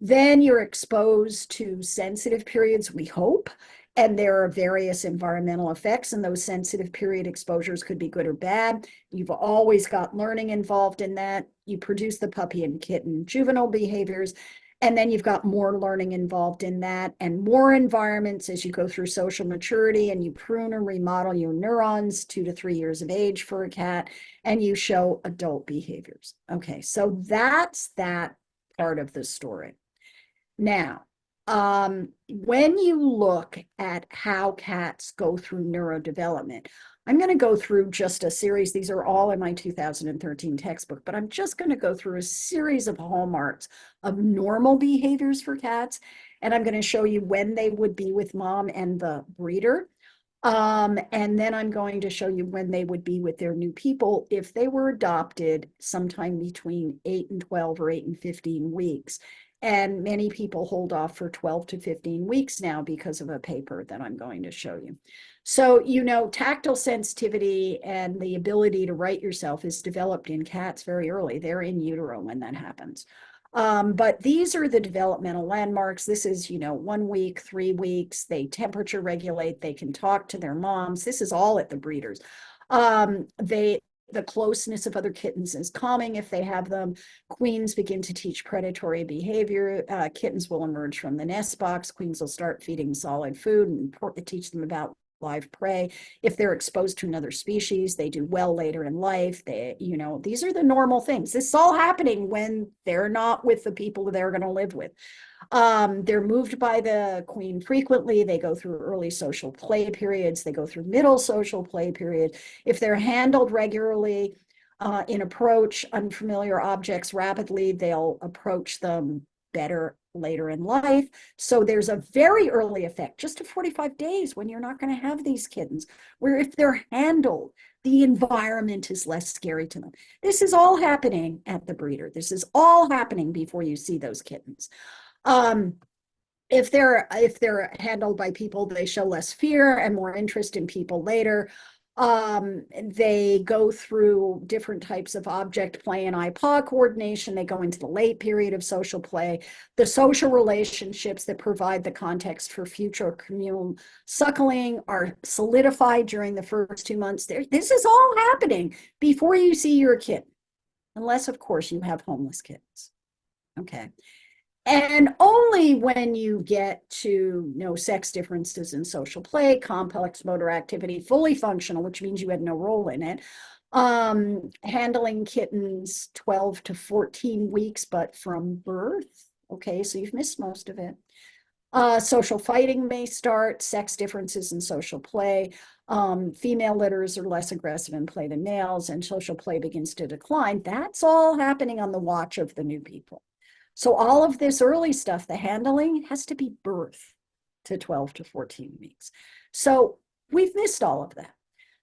Then you're exposed to sensitive periods, we hope, and there are various environmental effects, and those sensitive period exposures could be good or bad. You've always got learning involved in that. You produce the puppy and kitten juvenile behaviors, and then you've got more learning involved in that and more environments as you go through social maturity, and you prune and remodel your neurons 2 to 3 years of age for a cat, and you show adult behaviors. Okay, so that's that part of the story. Now, when you look at how cats go through neurodevelopment, I'm going to go through just a series. These are all in my 2013 textbook, but I'm just going to go through a series of hallmarks of normal behaviors for cats. And I'm going to show you when they would be with mom and the breeder. And then I'm going to show you when they would be with their new people if they were adopted sometime between 8 and 12 or 8 and 15 weeks. And many people hold off for 12 to 15 weeks now because of a paper that I'm going to show you. So, you know, tactile sensitivity and the ability to right yourself is developed in cats very early. They're in utero when that happens. But these are the developmental landmarks. This is, you know, 1 week, 3 weeks. They temperature regulate. They can talk to their moms. This is all at the breeders. The closeness of other kittens is calming if they have them. Queens begin to teach predatory behavior. Kittens will emerge from the nest box. Queens will start feeding solid food and teach them about live prey. If they're exposed to another species, they do well later in life. They, you know, these are the normal things. This is all happening when they're not with the people that they're going to live with. They're moved by the queen frequently. They go through early social play periods. They go through middle social play period. If they're handled regularly in approach unfamiliar objects rapidly, they'll approach them better later in life. So there's a very early effect, just to 45 days when you're not going to have these kittens, where if they're handled, the environment is less scary to them. This is all happening at the breeder. This is all happening before you see those kittens. If they're handled by people, they show less fear and more interest in people later. They go through different types of object play and eye-paw coordination. They go into the late period of social play. The social relationships that provide the context for future communal suckling are solidified during the first 2 months. This is all happening before you see your kitten, unless, of course, you have homeless kittens. Okay. And only when you get to no sex differences in social play, complex motor activity, fully functional, which means you had no role in it, handling kittens 12 to 14 weeks, but from birth. Okay, so you've missed most of it. Social fighting may start, sex differences in social play. Female litters are less aggressive in play than males, and social play begins to decline. That's all happening on the watch of the new people. So all of this early stuff, the handling, has to be birth to 12 to 14 weeks. So we've missed all of that.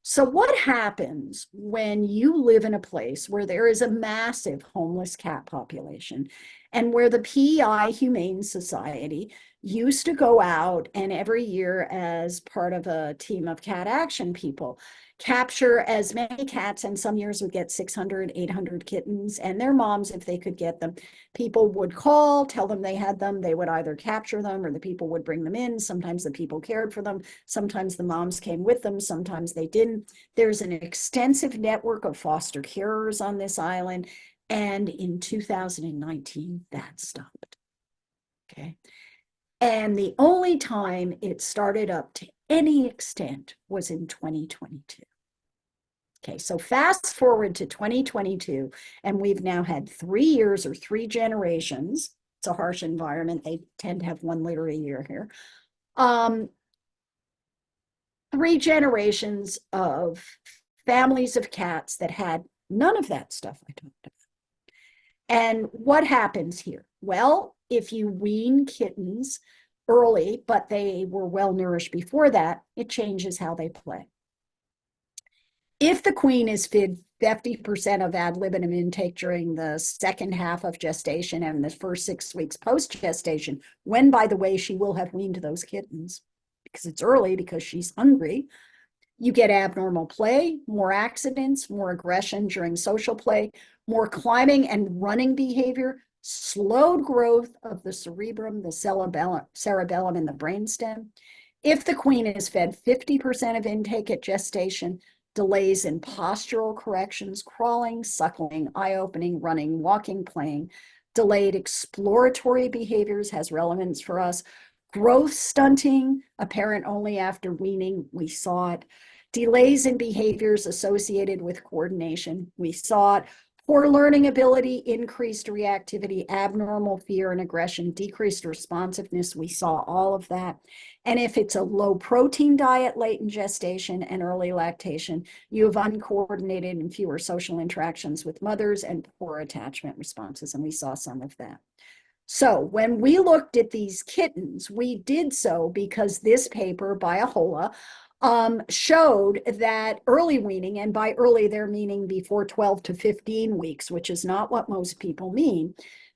So what happens when you live in a place where there is a massive homeless cat population and where the PEI Humane Society used to go out and every year as part of a team of cat action people capture as many cats, and some years would get 600, 800 kittens and their moms if they could get them. People would call, tell them they had them. They would either capture them or the people would bring them in. Sometimes the people cared for them. Sometimes the moms came with them. Sometimes they didn't. There's an extensive network of foster carers on this island. And in 2019, that stopped. Okay. And the only time it started up to any extent was in 2022. Okay, so fast forward to 2022, and we've now had 3 years or 3 generations. It's a harsh environment. They tend to have one litter a year here. 3 generations of families of cats that had none of that stuff I talked about. And what happens here? Well, if you wean kittens early, but they were well nourished before that, it changes how they play. If the queen is fed 50% of ad libitum intake during the second half of gestation and the first 6 weeks post gestation, when, by the way, she will have weaned those kittens because it's early, because she's hungry, you get abnormal play, more accidents, more aggression during social play, more climbing and running behavior, slowed growth of the cerebrum, the cerebellum, and the brainstem. If the queen is fed 50% of intake at gestation, delays in postural corrections, crawling, suckling, eye-opening, running, walking, playing, delayed exploratory behaviors has relevance for us. Growth stunting, apparent only after weaning, we saw it. Delays in behaviors associated with coordination, we saw it. Poor learning ability, increased reactivity, abnormal fear and aggression, decreased responsiveness, we saw all of that. And if it's a low protein diet late in gestation and early lactation, you have uncoordinated and fewer social interactions with mothers and poor attachment responses, and we saw some of that. So when we looked at these kittens, we did so because this paper by Ahola showed that early weaning, and by early they're meaning before 12 to 15 weeks, which is not what most people mean,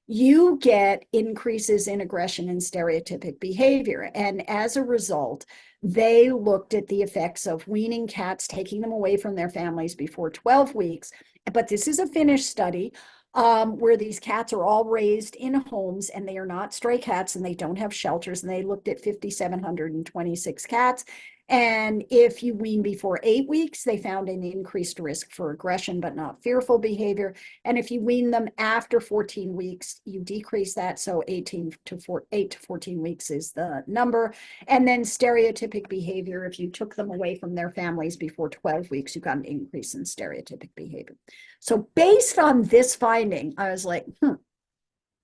you get increases in aggression and stereotypic behavior. And as a result, they looked at the effects of weaning cats, taking them away from their families before 12 weeks. But this is a Finnish study where these cats are all raised in homes and they are not stray cats and they don't have shelters. And they looked at 5,726 cats. And if you wean before 8 weeks, they found an increased risk for aggression, but not fearful behavior. And if you wean them after 14 weeks, you decrease that. So 8 to 14 weeks is the number. And then stereotypic behavior, if you took them away from their families before 12 weeks, you got an increase in stereotypic behavior. So based on this finding, I was like,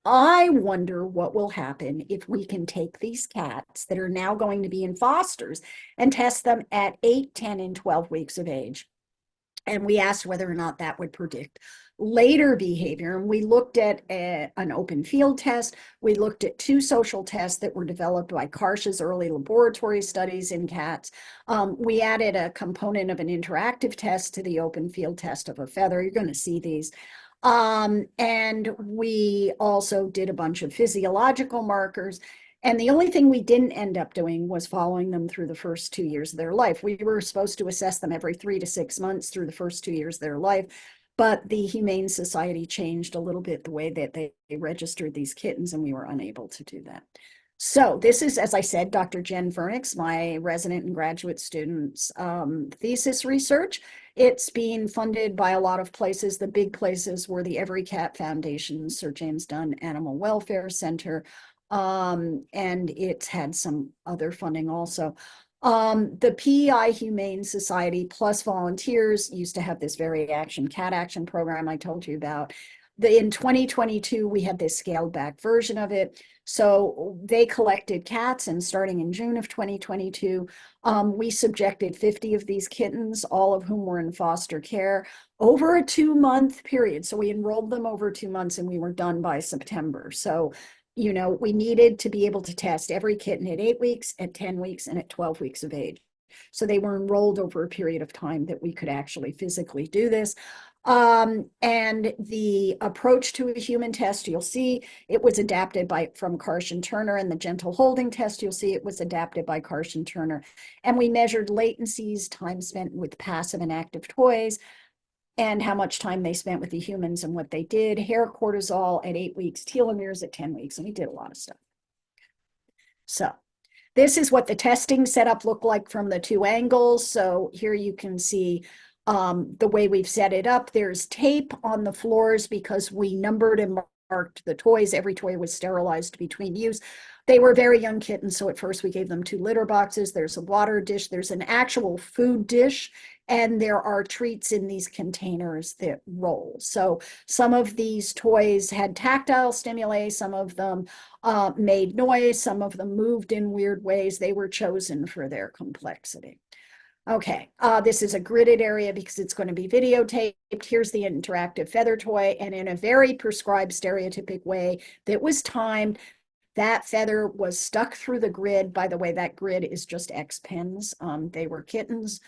I wonder what will happen if we can take these cats that are now going to be in fosters and test them at 8, 10, and 12 weeks of age. And we asked whether or not that would predict later behavior. And we looked at an open field test. We looked at 2 social tests that were developed by Karsh's early laboratory studies in cats. We added a component of an interactive test to the open field test of a feather. You're going to see these. And we also did a bunch of physiological markers. And the only thing we didn't end up doing was following them through the first 2 years of their life. We were supposed to assess them every 3 to 6 months through the first 2 years of their life. But the Humane Society changed a little bit the way that they registered these kittens, and we were unable to do that. So this is, as I said, Dr. Jen Vernix, my resident and graduate students' thesis research. It's being funded by a lot of places. The big places were the Every Cat Foundation, Sir James Dunn Animal Welfare Center, and it's had some other funding also. The PEI Humane Society plus volunteers used to have this very action cat action program I told you about. In 2022, we had this scaled back version of it. So they collected cats, and starting in June of 2022, we subjected 50 of these kittens, all of whom were in foster care, over a 2-month period. So we enrolled them over 2 months, and we were done by September. So, you know, we needed to be able to test every kitten at 8 weeks, at 10 weeks, and at 12 weeks of age. So they were enrolled over a period of time that we could actually physically do this. And the approach to a human test, you'll see it was adapted from Carson Turner, and the gentle holding test, you'll see it was adapted by Carson Turner. And we measured latencies, time spent with passive and active toys, and how much time they spent with the humans and what they did, hair cortisol at 8 weeks, telomeres at 10 weeks, and we did a lot of stuff. So this is what the testing setup looked like from the 2 angles. So here you can see the way we've set it up. There's tape on the floors because we numbered and marked the toys. Every toy was sterilized between use. They were very young kittens, so at first we gave them 2 litter boxes. There's a water dish, there's an actual food dish, and there are treats in these containers that roll. So some of these toys had tactile stimuli, some of them made noise, some of them moved in weird ways. They were chosen for their complexity. Okay, this is a gridded area because it's going to be videotaped. Here's the interactive feather toy, and in a very prescribed stereotypic way that was timed, that feather was stuck through the grid. By the way, that grid is just X pins. They were kittens.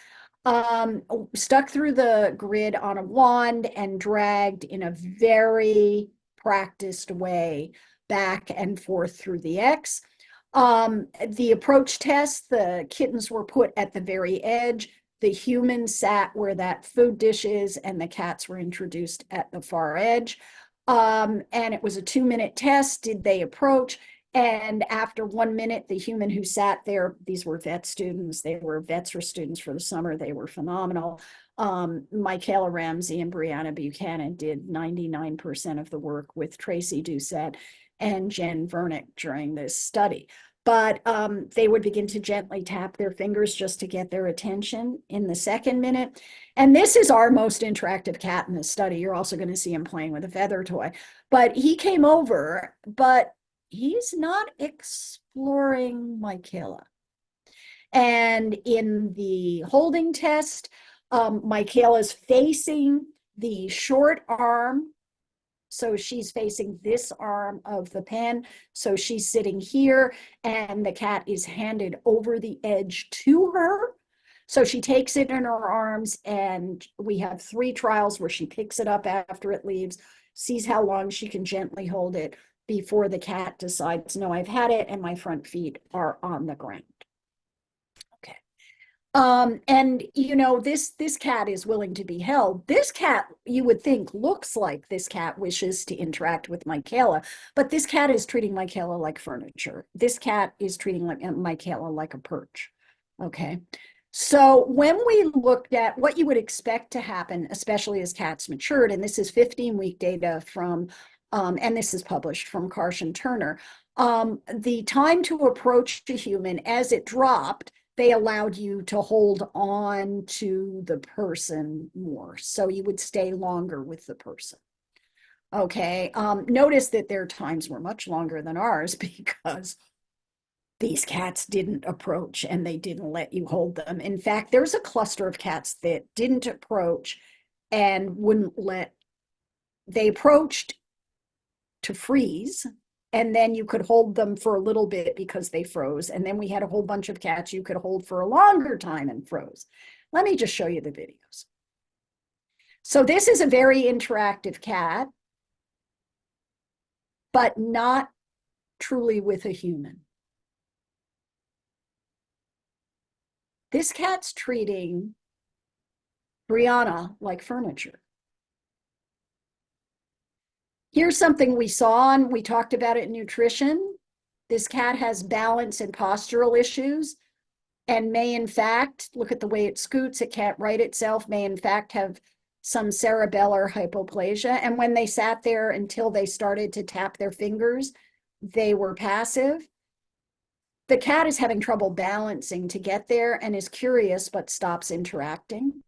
Stuck through the grid on a wand and dragged in a very practiced way back and forth through the X. The approach test, the kittens were put at the very edge. The humans sat where that food dish is, and the cats were introduced at the far edge. And it was a 2-minute test. Did they approach? And after 1 minute, the human who sat there, these were vet students. They were vets or students for the summer. They were phenomenal. Michaela Ramsey and Brianna Buchanan did 99% of the work with Tracy Doucette and Jen Vernick during this study. But they would begin to gently tap their fingers just to get their attention in the 2nd minute. And this is our most interactive cat in this study. You're also going to see him playing with a feather toy. But he came over, but he's not exploring Michaela. And in the holding test, Michaela's facing the short arm. So she's facing this arm of the pen. So she's sitting here, and the cat is handed over the edge to her. So she takes it in her arms, and we have 3 trials where she picks it up after it leaves, sees how long she can gently hold it before the cat decides, no, I've had it, and my front feet are on the ground. Okay. And you know, this cat is willing to be held. This cat, you would think, looks like this cat wishes to interact with Michaela, but this cat is treating Michaela like furniture. This cat is treating Michaela like a perch. Okay. So when we looked at what you would expect to happen, especially as cats matured, and this is 15-week data from, and this is published from Carson Turner, the time to approach a human, as it dropped, they allowed you to hold on to the person more. So you would stay longer with the person. Okay. Notice that their times were much longer than ours because these cats didn't approach and they didn't let you hold them. In fact, there's a cluster of cats that didn't approach and wouldn't let, they approached to freeze, and then you could hold them for a little bit because they froze. And then we had a whole bunch of cats you could hold for a longer time and froze. Let me just show you the videos. So this is a very interactive cat, but not truly with a human. This cat's treating Brianna like furniture. Here's something we saw, and we talked about it in nutrition. This cat has balance and postural issues and may, in fact, look at the way it scoots, it can't right itself, may, in fact, have some cerebellar hypoplasia. And when they sat there until they started to tap their fingers, they were passive. The cat is having trouble balancing to get there and is curious but stops interacting.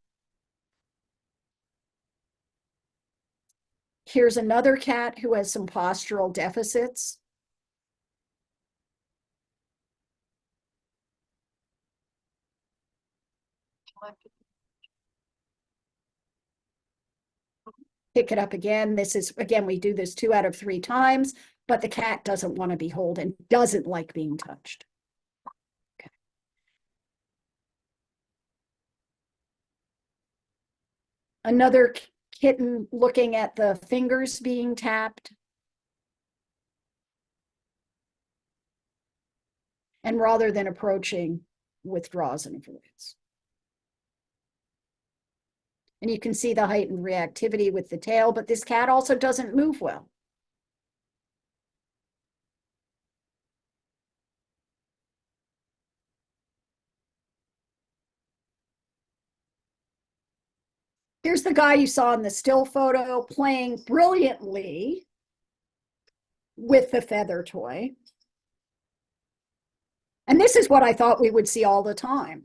Here's another cat who has some postural deficits. Pick it up again. This is, again, we do this 2 out of 3 times, but the cat doesn't want to be held and doesn't like being touched. Okay. Another kitten looking at the fingers being tapped. And rather than approaching, withdraws and avoids. And you can see the heightened reactivity with the tail, but this cat also doesn't move well. Here's the guy you saw in the still photo playing brilliantly with the feather toy. And this is what I thought we would see all the time.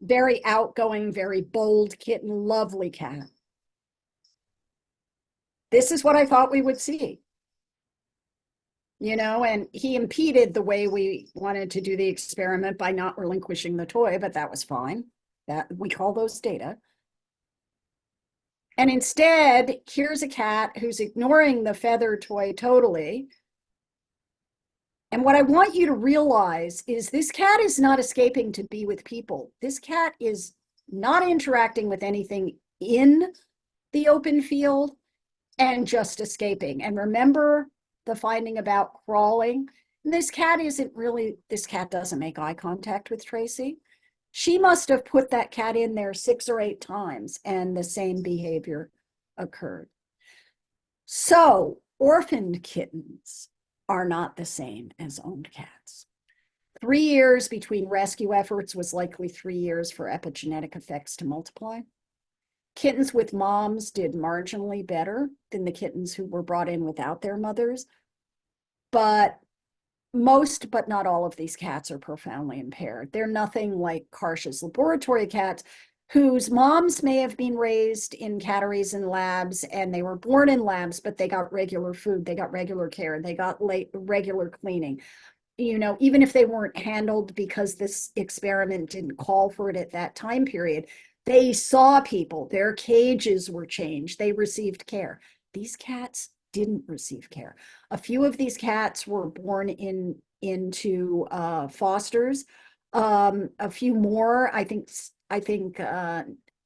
Very outgoing, very bold kitten, lovely cat. This is what I thought we would see. You know, and he impeded the way we wanted to do the experiment by not relinquishing the toy, but that was fine. That we call those data. And instead, here's a cat who's ignoring the feather toy totally. And what I want you to realize is this cat is not escaping to be with people. This cat is not interacting with anything in the open field and just escaping. And remember the finding about crawling? This cat doesn't make eye contact with Tracy. She must have put that cat in there 6 or 8 times and the same behavior occurred. So orphaned kittens are not the same as owned cats. 3 years between rescue efforts was likely 3 years for epigenetic effects to multiply. Kittens with moms did marginally better than the kittens who were brought in without their mothers. But most, but not all of these cats are profoundly impaired. They're nothing like Karsh's laboratory cats, whose moms may have been raised in catteries and labs, and they were born in labs, but they got regular food, they got regular care, they got regular cleaning. You know, even if they weren't handled because this experiment didn't call for it at that time period, they saw people, their cages were changed, they received care. These cats didn't receive care. A few of these cats were born into fosters. A few more, I think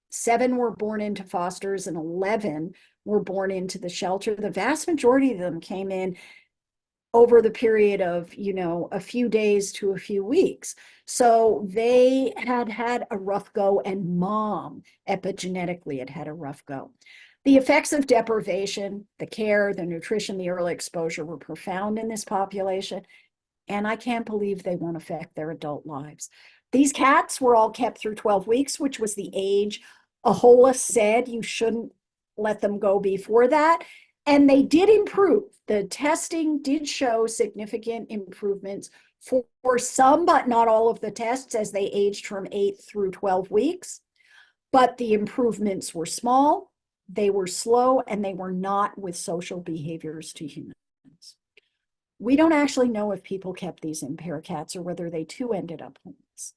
7 were born into fosters and 11 were born into the shelter. The vast majority of them came in over the period of, you know, a few days to a few weeks. So they had a rough go, and mom epigenetically had a rough go. The effects of deprivation, the care, the nutrition, the early exposure were profound in this population, and I can't believe they won't affect their adult lives. These cats were all kept through 12 weeks, which was the age Ahola said you shouldn't let them go before that. And they did improve. The testing did show significant improvements for some, but not all of the tests as they aged from 8 through 12 weeks. But the improvements were small, they were slow, and they were not with social behaviors to humans. We don't actually know if people kept these impaired cats or whether they too ended up homeless.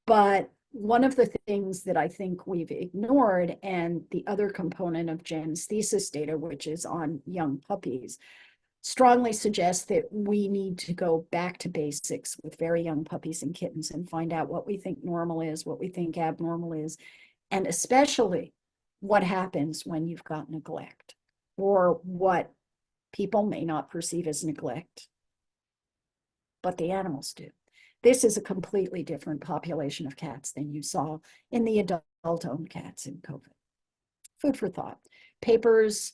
But one of the things that I think we've ignored, and the other component of Jen's thesis data, which is on young puppies, strongly suggests that we need to go back to basics with very young puppies and kittens and find out what we think normal is, what we think abnormal is, and especially what happens when you've got neglect, or what people may not perceive as neglect, but the animals do. This is a completely different population of cats than you saw in the adult-owned cats in COVID. Food for thought. Papers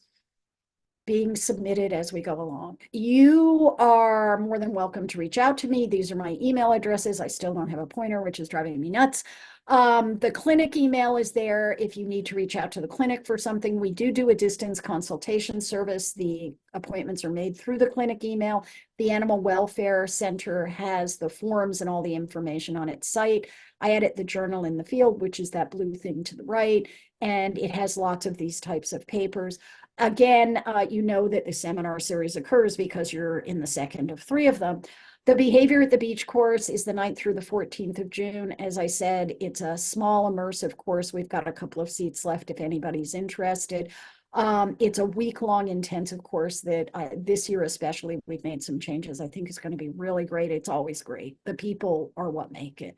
being submitted as we go along. You are more than welcome to reach out to me. These are my email addresses. I still don't have a pointer, which is driving me nuts. The clinic email is there if you need to reach out to the clinic for something. We do a distance consultation service. The appointments are made through the clinic email. The Animal Welfare Center has the forms and all the information on its site. I edit the journal in the field, which is that blue thing to the right, and it has lots of these types of papers. Again, you know that the seminar series occurs because you're in the second of 3 of them. The Behavior at the Beach course is the 9th through the 14th of June. As I said, it's a small immersive course. We've got a couple of seats left if anybody's interested. It's a week-long intensive course that this year especially, we've made some changes. I think it's going to be really great. It's always great. The people are what make it.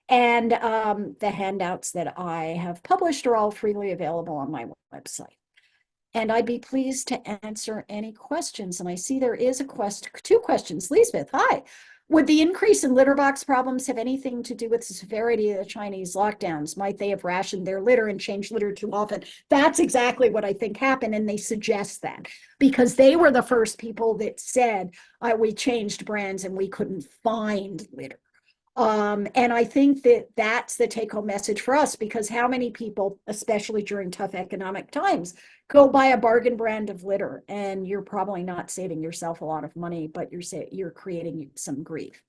And the handouts that I have published are all freely available on my website. And I'd be pleased to answer any questions. And I see there is two questions. Lisbeth, hi. Would the increase in litter box problems have anything to do with the severity of the Chinese lockdowns? Might they have rationed their litter and changed litter too often? That's exactly what I think happened. And they suggest that because they were the first people that said, we changed brands and we couldn't find litter. And I think that that's the take-home message for us, because how many people, especially during tough economic times, go buy a bargain brand of litter, and you're probably not saving yourself a lot of money, but you're creating some grief.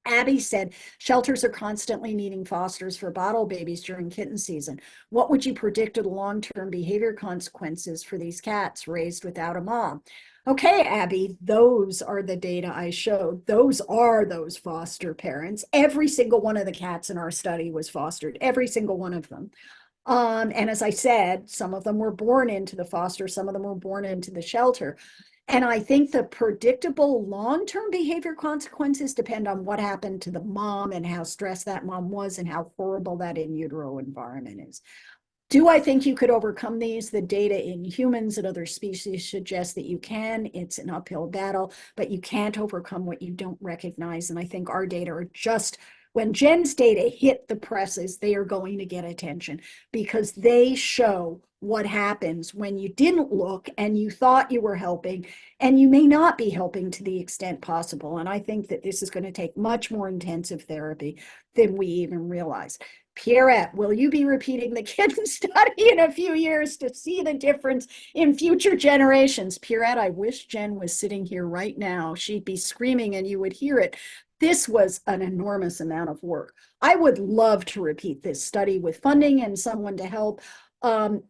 Abby said, shelters are constantly needing fosters for bottle babies during kitten season. What would you predict are the long-term behavior consequences for these cats raised without a mom? Okay, Abby, those are the data I showed. Those are those foster parents. Every single one of the cats in our study was fostered, every single one of them. And as I said, some of them were born into the foster, some of them were born into the shelter. And I think the predictable long-term behavior consequences depend on what happened to the mom and how stressed that mom was and how horrible that in utero environment is. Do I think you could overcome these? The data in humans and other species suggests that you can. It's an uphill battle, but you can't overcome what you don't recognize. And I think our data are just, when Jen's data hit the presses, they are going to get attention because they show what happens when you didn't look and you thought you were helping, and you may not be helping to the extent possible. And I think that this is going to take much more intensive therapy than we even realize. Pierrette, will you be repeating the kitten study in a few years to see the difference in future generations? Pierrette, I wish Jen was sitting here right now. She'd be screaming and you would hear it. This was an enormous amount of work. I would love to repeat this study with funding and someone to help.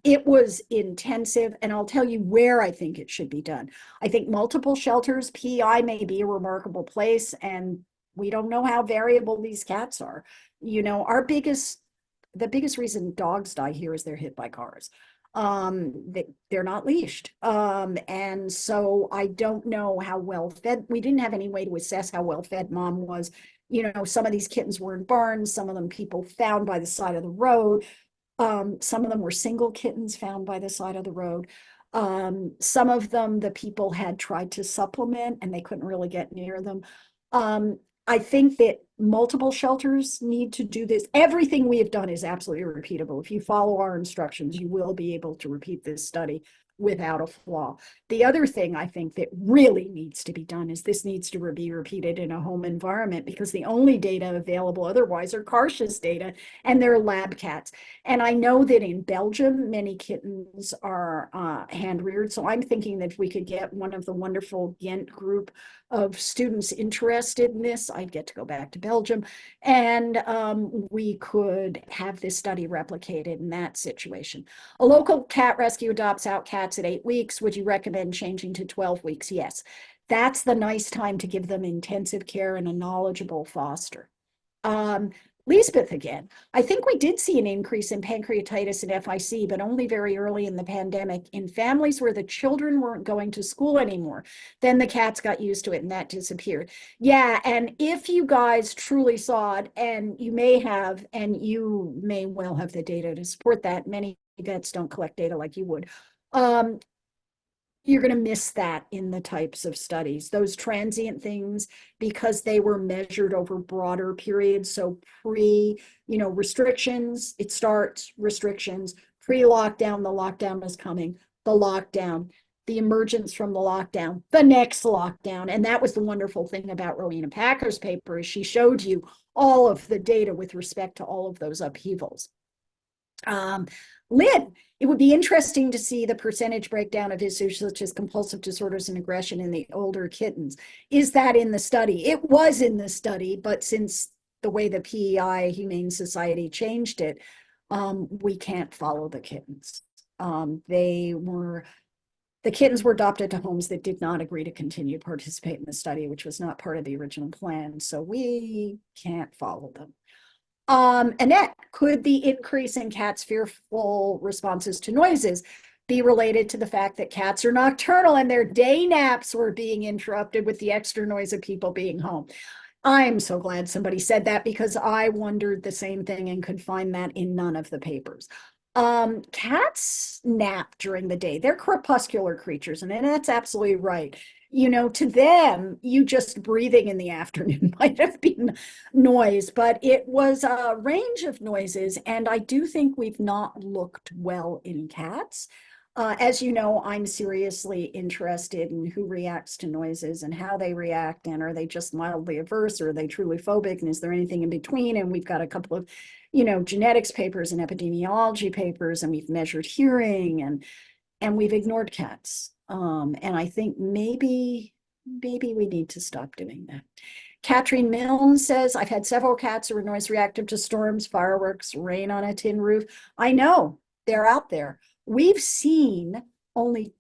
It was intensive, and I'll tell you where I think it should be done. I think multiple shelters, PI may be a remarkable place, and we don't know how variable these cats are. You know, the biggest reason dogs die here is they're hit by cars. They're not leashed. And so I don't know how well fed, we didn't have any way to assess how well fed mom was. You know, some of these kittens were in barns, some of them people found by the side of the road. Some of them were single kittens found by the side of the road. Some of them, the people had tried to supplement and they couldn't really get near them. I think that multiple shelters need to do this. Everything we have done is absolutely repeatable. If you follow our instructions, you will be able to repeat this study without a flaw. The other thing I think that really needs to be done is this needs to be repeated in a home environment, because the only data available otherwise are Karsh's data, and they're lab cats. And I know that in Belgium, many kittens are hand reared. So I'm thinking that if we could get one of the wonderful Ghent group of students interested in this, I'd get to go back to Belgium, and we could have this study replicated in that situation. A local cat rescue adopts out cats at 8 weeks. Would you recommend changing to 12 weeks? Yes. That's the nice time to give them intensive care and a knowledgeable foster. Lisbeth again. I think we did see an increase in pancreatitis and FIC, but only very early in the pandemic in families where the children weren't going to school anymore. Then the cats got used to it and that disappeared. Yeah, and if you guys truly saw it, and you may have, and you may well have the data to support that, many vets don't collect data like you would. You're going to miss that in the types of studies, those transient things, because they were measured over broader periods. So restrictions, it starts, restrictions, pre-lockdown, the lockdown is coming, the lockdown, the emergence from the lockdown, the next lockdown. And that was the wonderful thing about Rowena Packer's paper, is she showed you all of the data with respect to all of those upheavals. Lynn, it would be interesting to see the percentage breakdown of issues such as compulsive disorders and aggression in the older kittens. Is that in the study? It was in the study, but since the way the PEI Humane Society changed it, we can't follow the kittens. The kittens were adopted to homes that did not agree to continue to participate in the study, which was not part of the original plan. So we can't follow them. Annette, could the increase in cats' fearful responses to noises be related to the fact that cats are nocturnal and their day naps were being interrupted with the extra noise of people being home? I'm so glad somebody said that, because I wondered the same thing and could find that in none of the papers. Cats nap during the day. They're crepuscular creatures, and that's absolutely right. To them, you just breathing in the afternoon might have been noise, but it was a range of noises. And I do think we've not looked well in cats. As you know, I'm seriously interested in who reacts to noises and how they react, and are they just mildly averse, or are they truly phobic, and is there anything in between? And we've got a couple of, genetics papers and epidemiology papers, and we've measured hearing, and we've ignored cats. And I think maybe we need to stop doing that. Catherine Milne says, I've had several cats who were noise reactive to storms, fireworks, rain on a tin roof. I know, they're out there. We've seen only,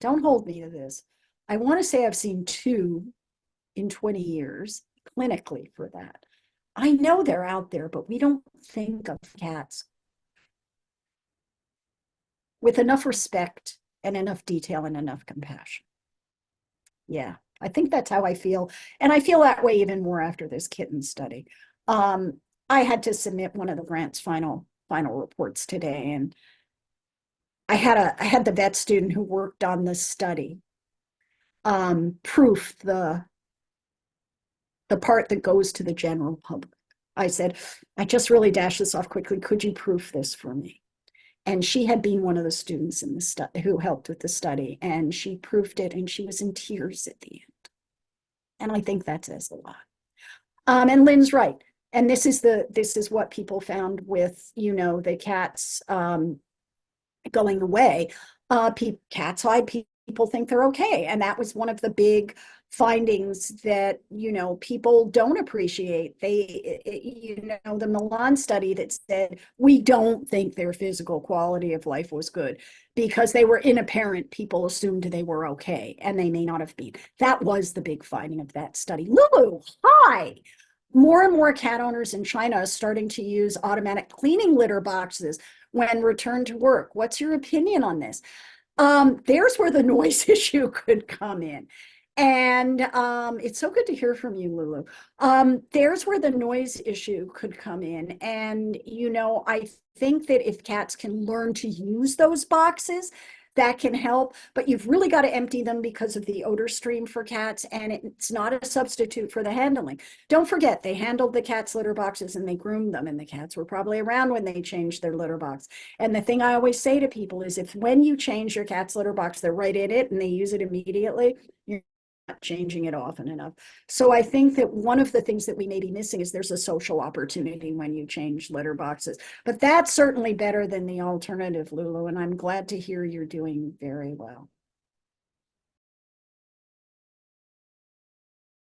don't hold me to this, I want to say I've seen 2 in 20 years clinically for that. I know they're out there, but we don't think of cats with enough respect and enough detail and enough compassion. Yeah, I think that's how I feel. And I feel that way even more after this kitten study. I had to submit one of the grant's final reports today, and I had the vet student who worked on this study proof the part that goes to the general public. I said, I just really dashed this off quickly. Could you proof this for me? And she had been one of the students in the study who helped with the study, and she proofed it, and she was in tears at the end. And I think that says a lot. And Lynn's right. And this is what people found with, the cats going away. Cats hide, people think they're okay. And that was one of the big findings that, people don't appreciate. The Milan study that said, we don't think their physical quality of life was good because they were inapparent. People assumed they were okay, and they may not have been. That was the big finding of that study. Lulu, hi. More and more cat owners in China are starting to use automatic cleaning litter boxes when returned to work. What's your opinion on this? There's where the noise issue could come in. And it's so good to hear from you, Lulu. There's where the noise issue could come in. And, I think that if cats can learn to use those boxes, that can help, but you've really got to empty them because of the odor stream for cats, and it's not a substitute for the handling. Don't forget, they handled the cats' litter boxes and they groomed them, and the cats were probably around when they changed their litter box. And the thing I always say to people is, if when you change your cat's litter box, they're right in it and they use it immediately, you're not changing it often enough. So I think that one of the things that we may be missing is there's a social opportunity when you change litter boxes. But that's certainly better than the alternative, Lulu, and I'm glad to hear you're doing very well.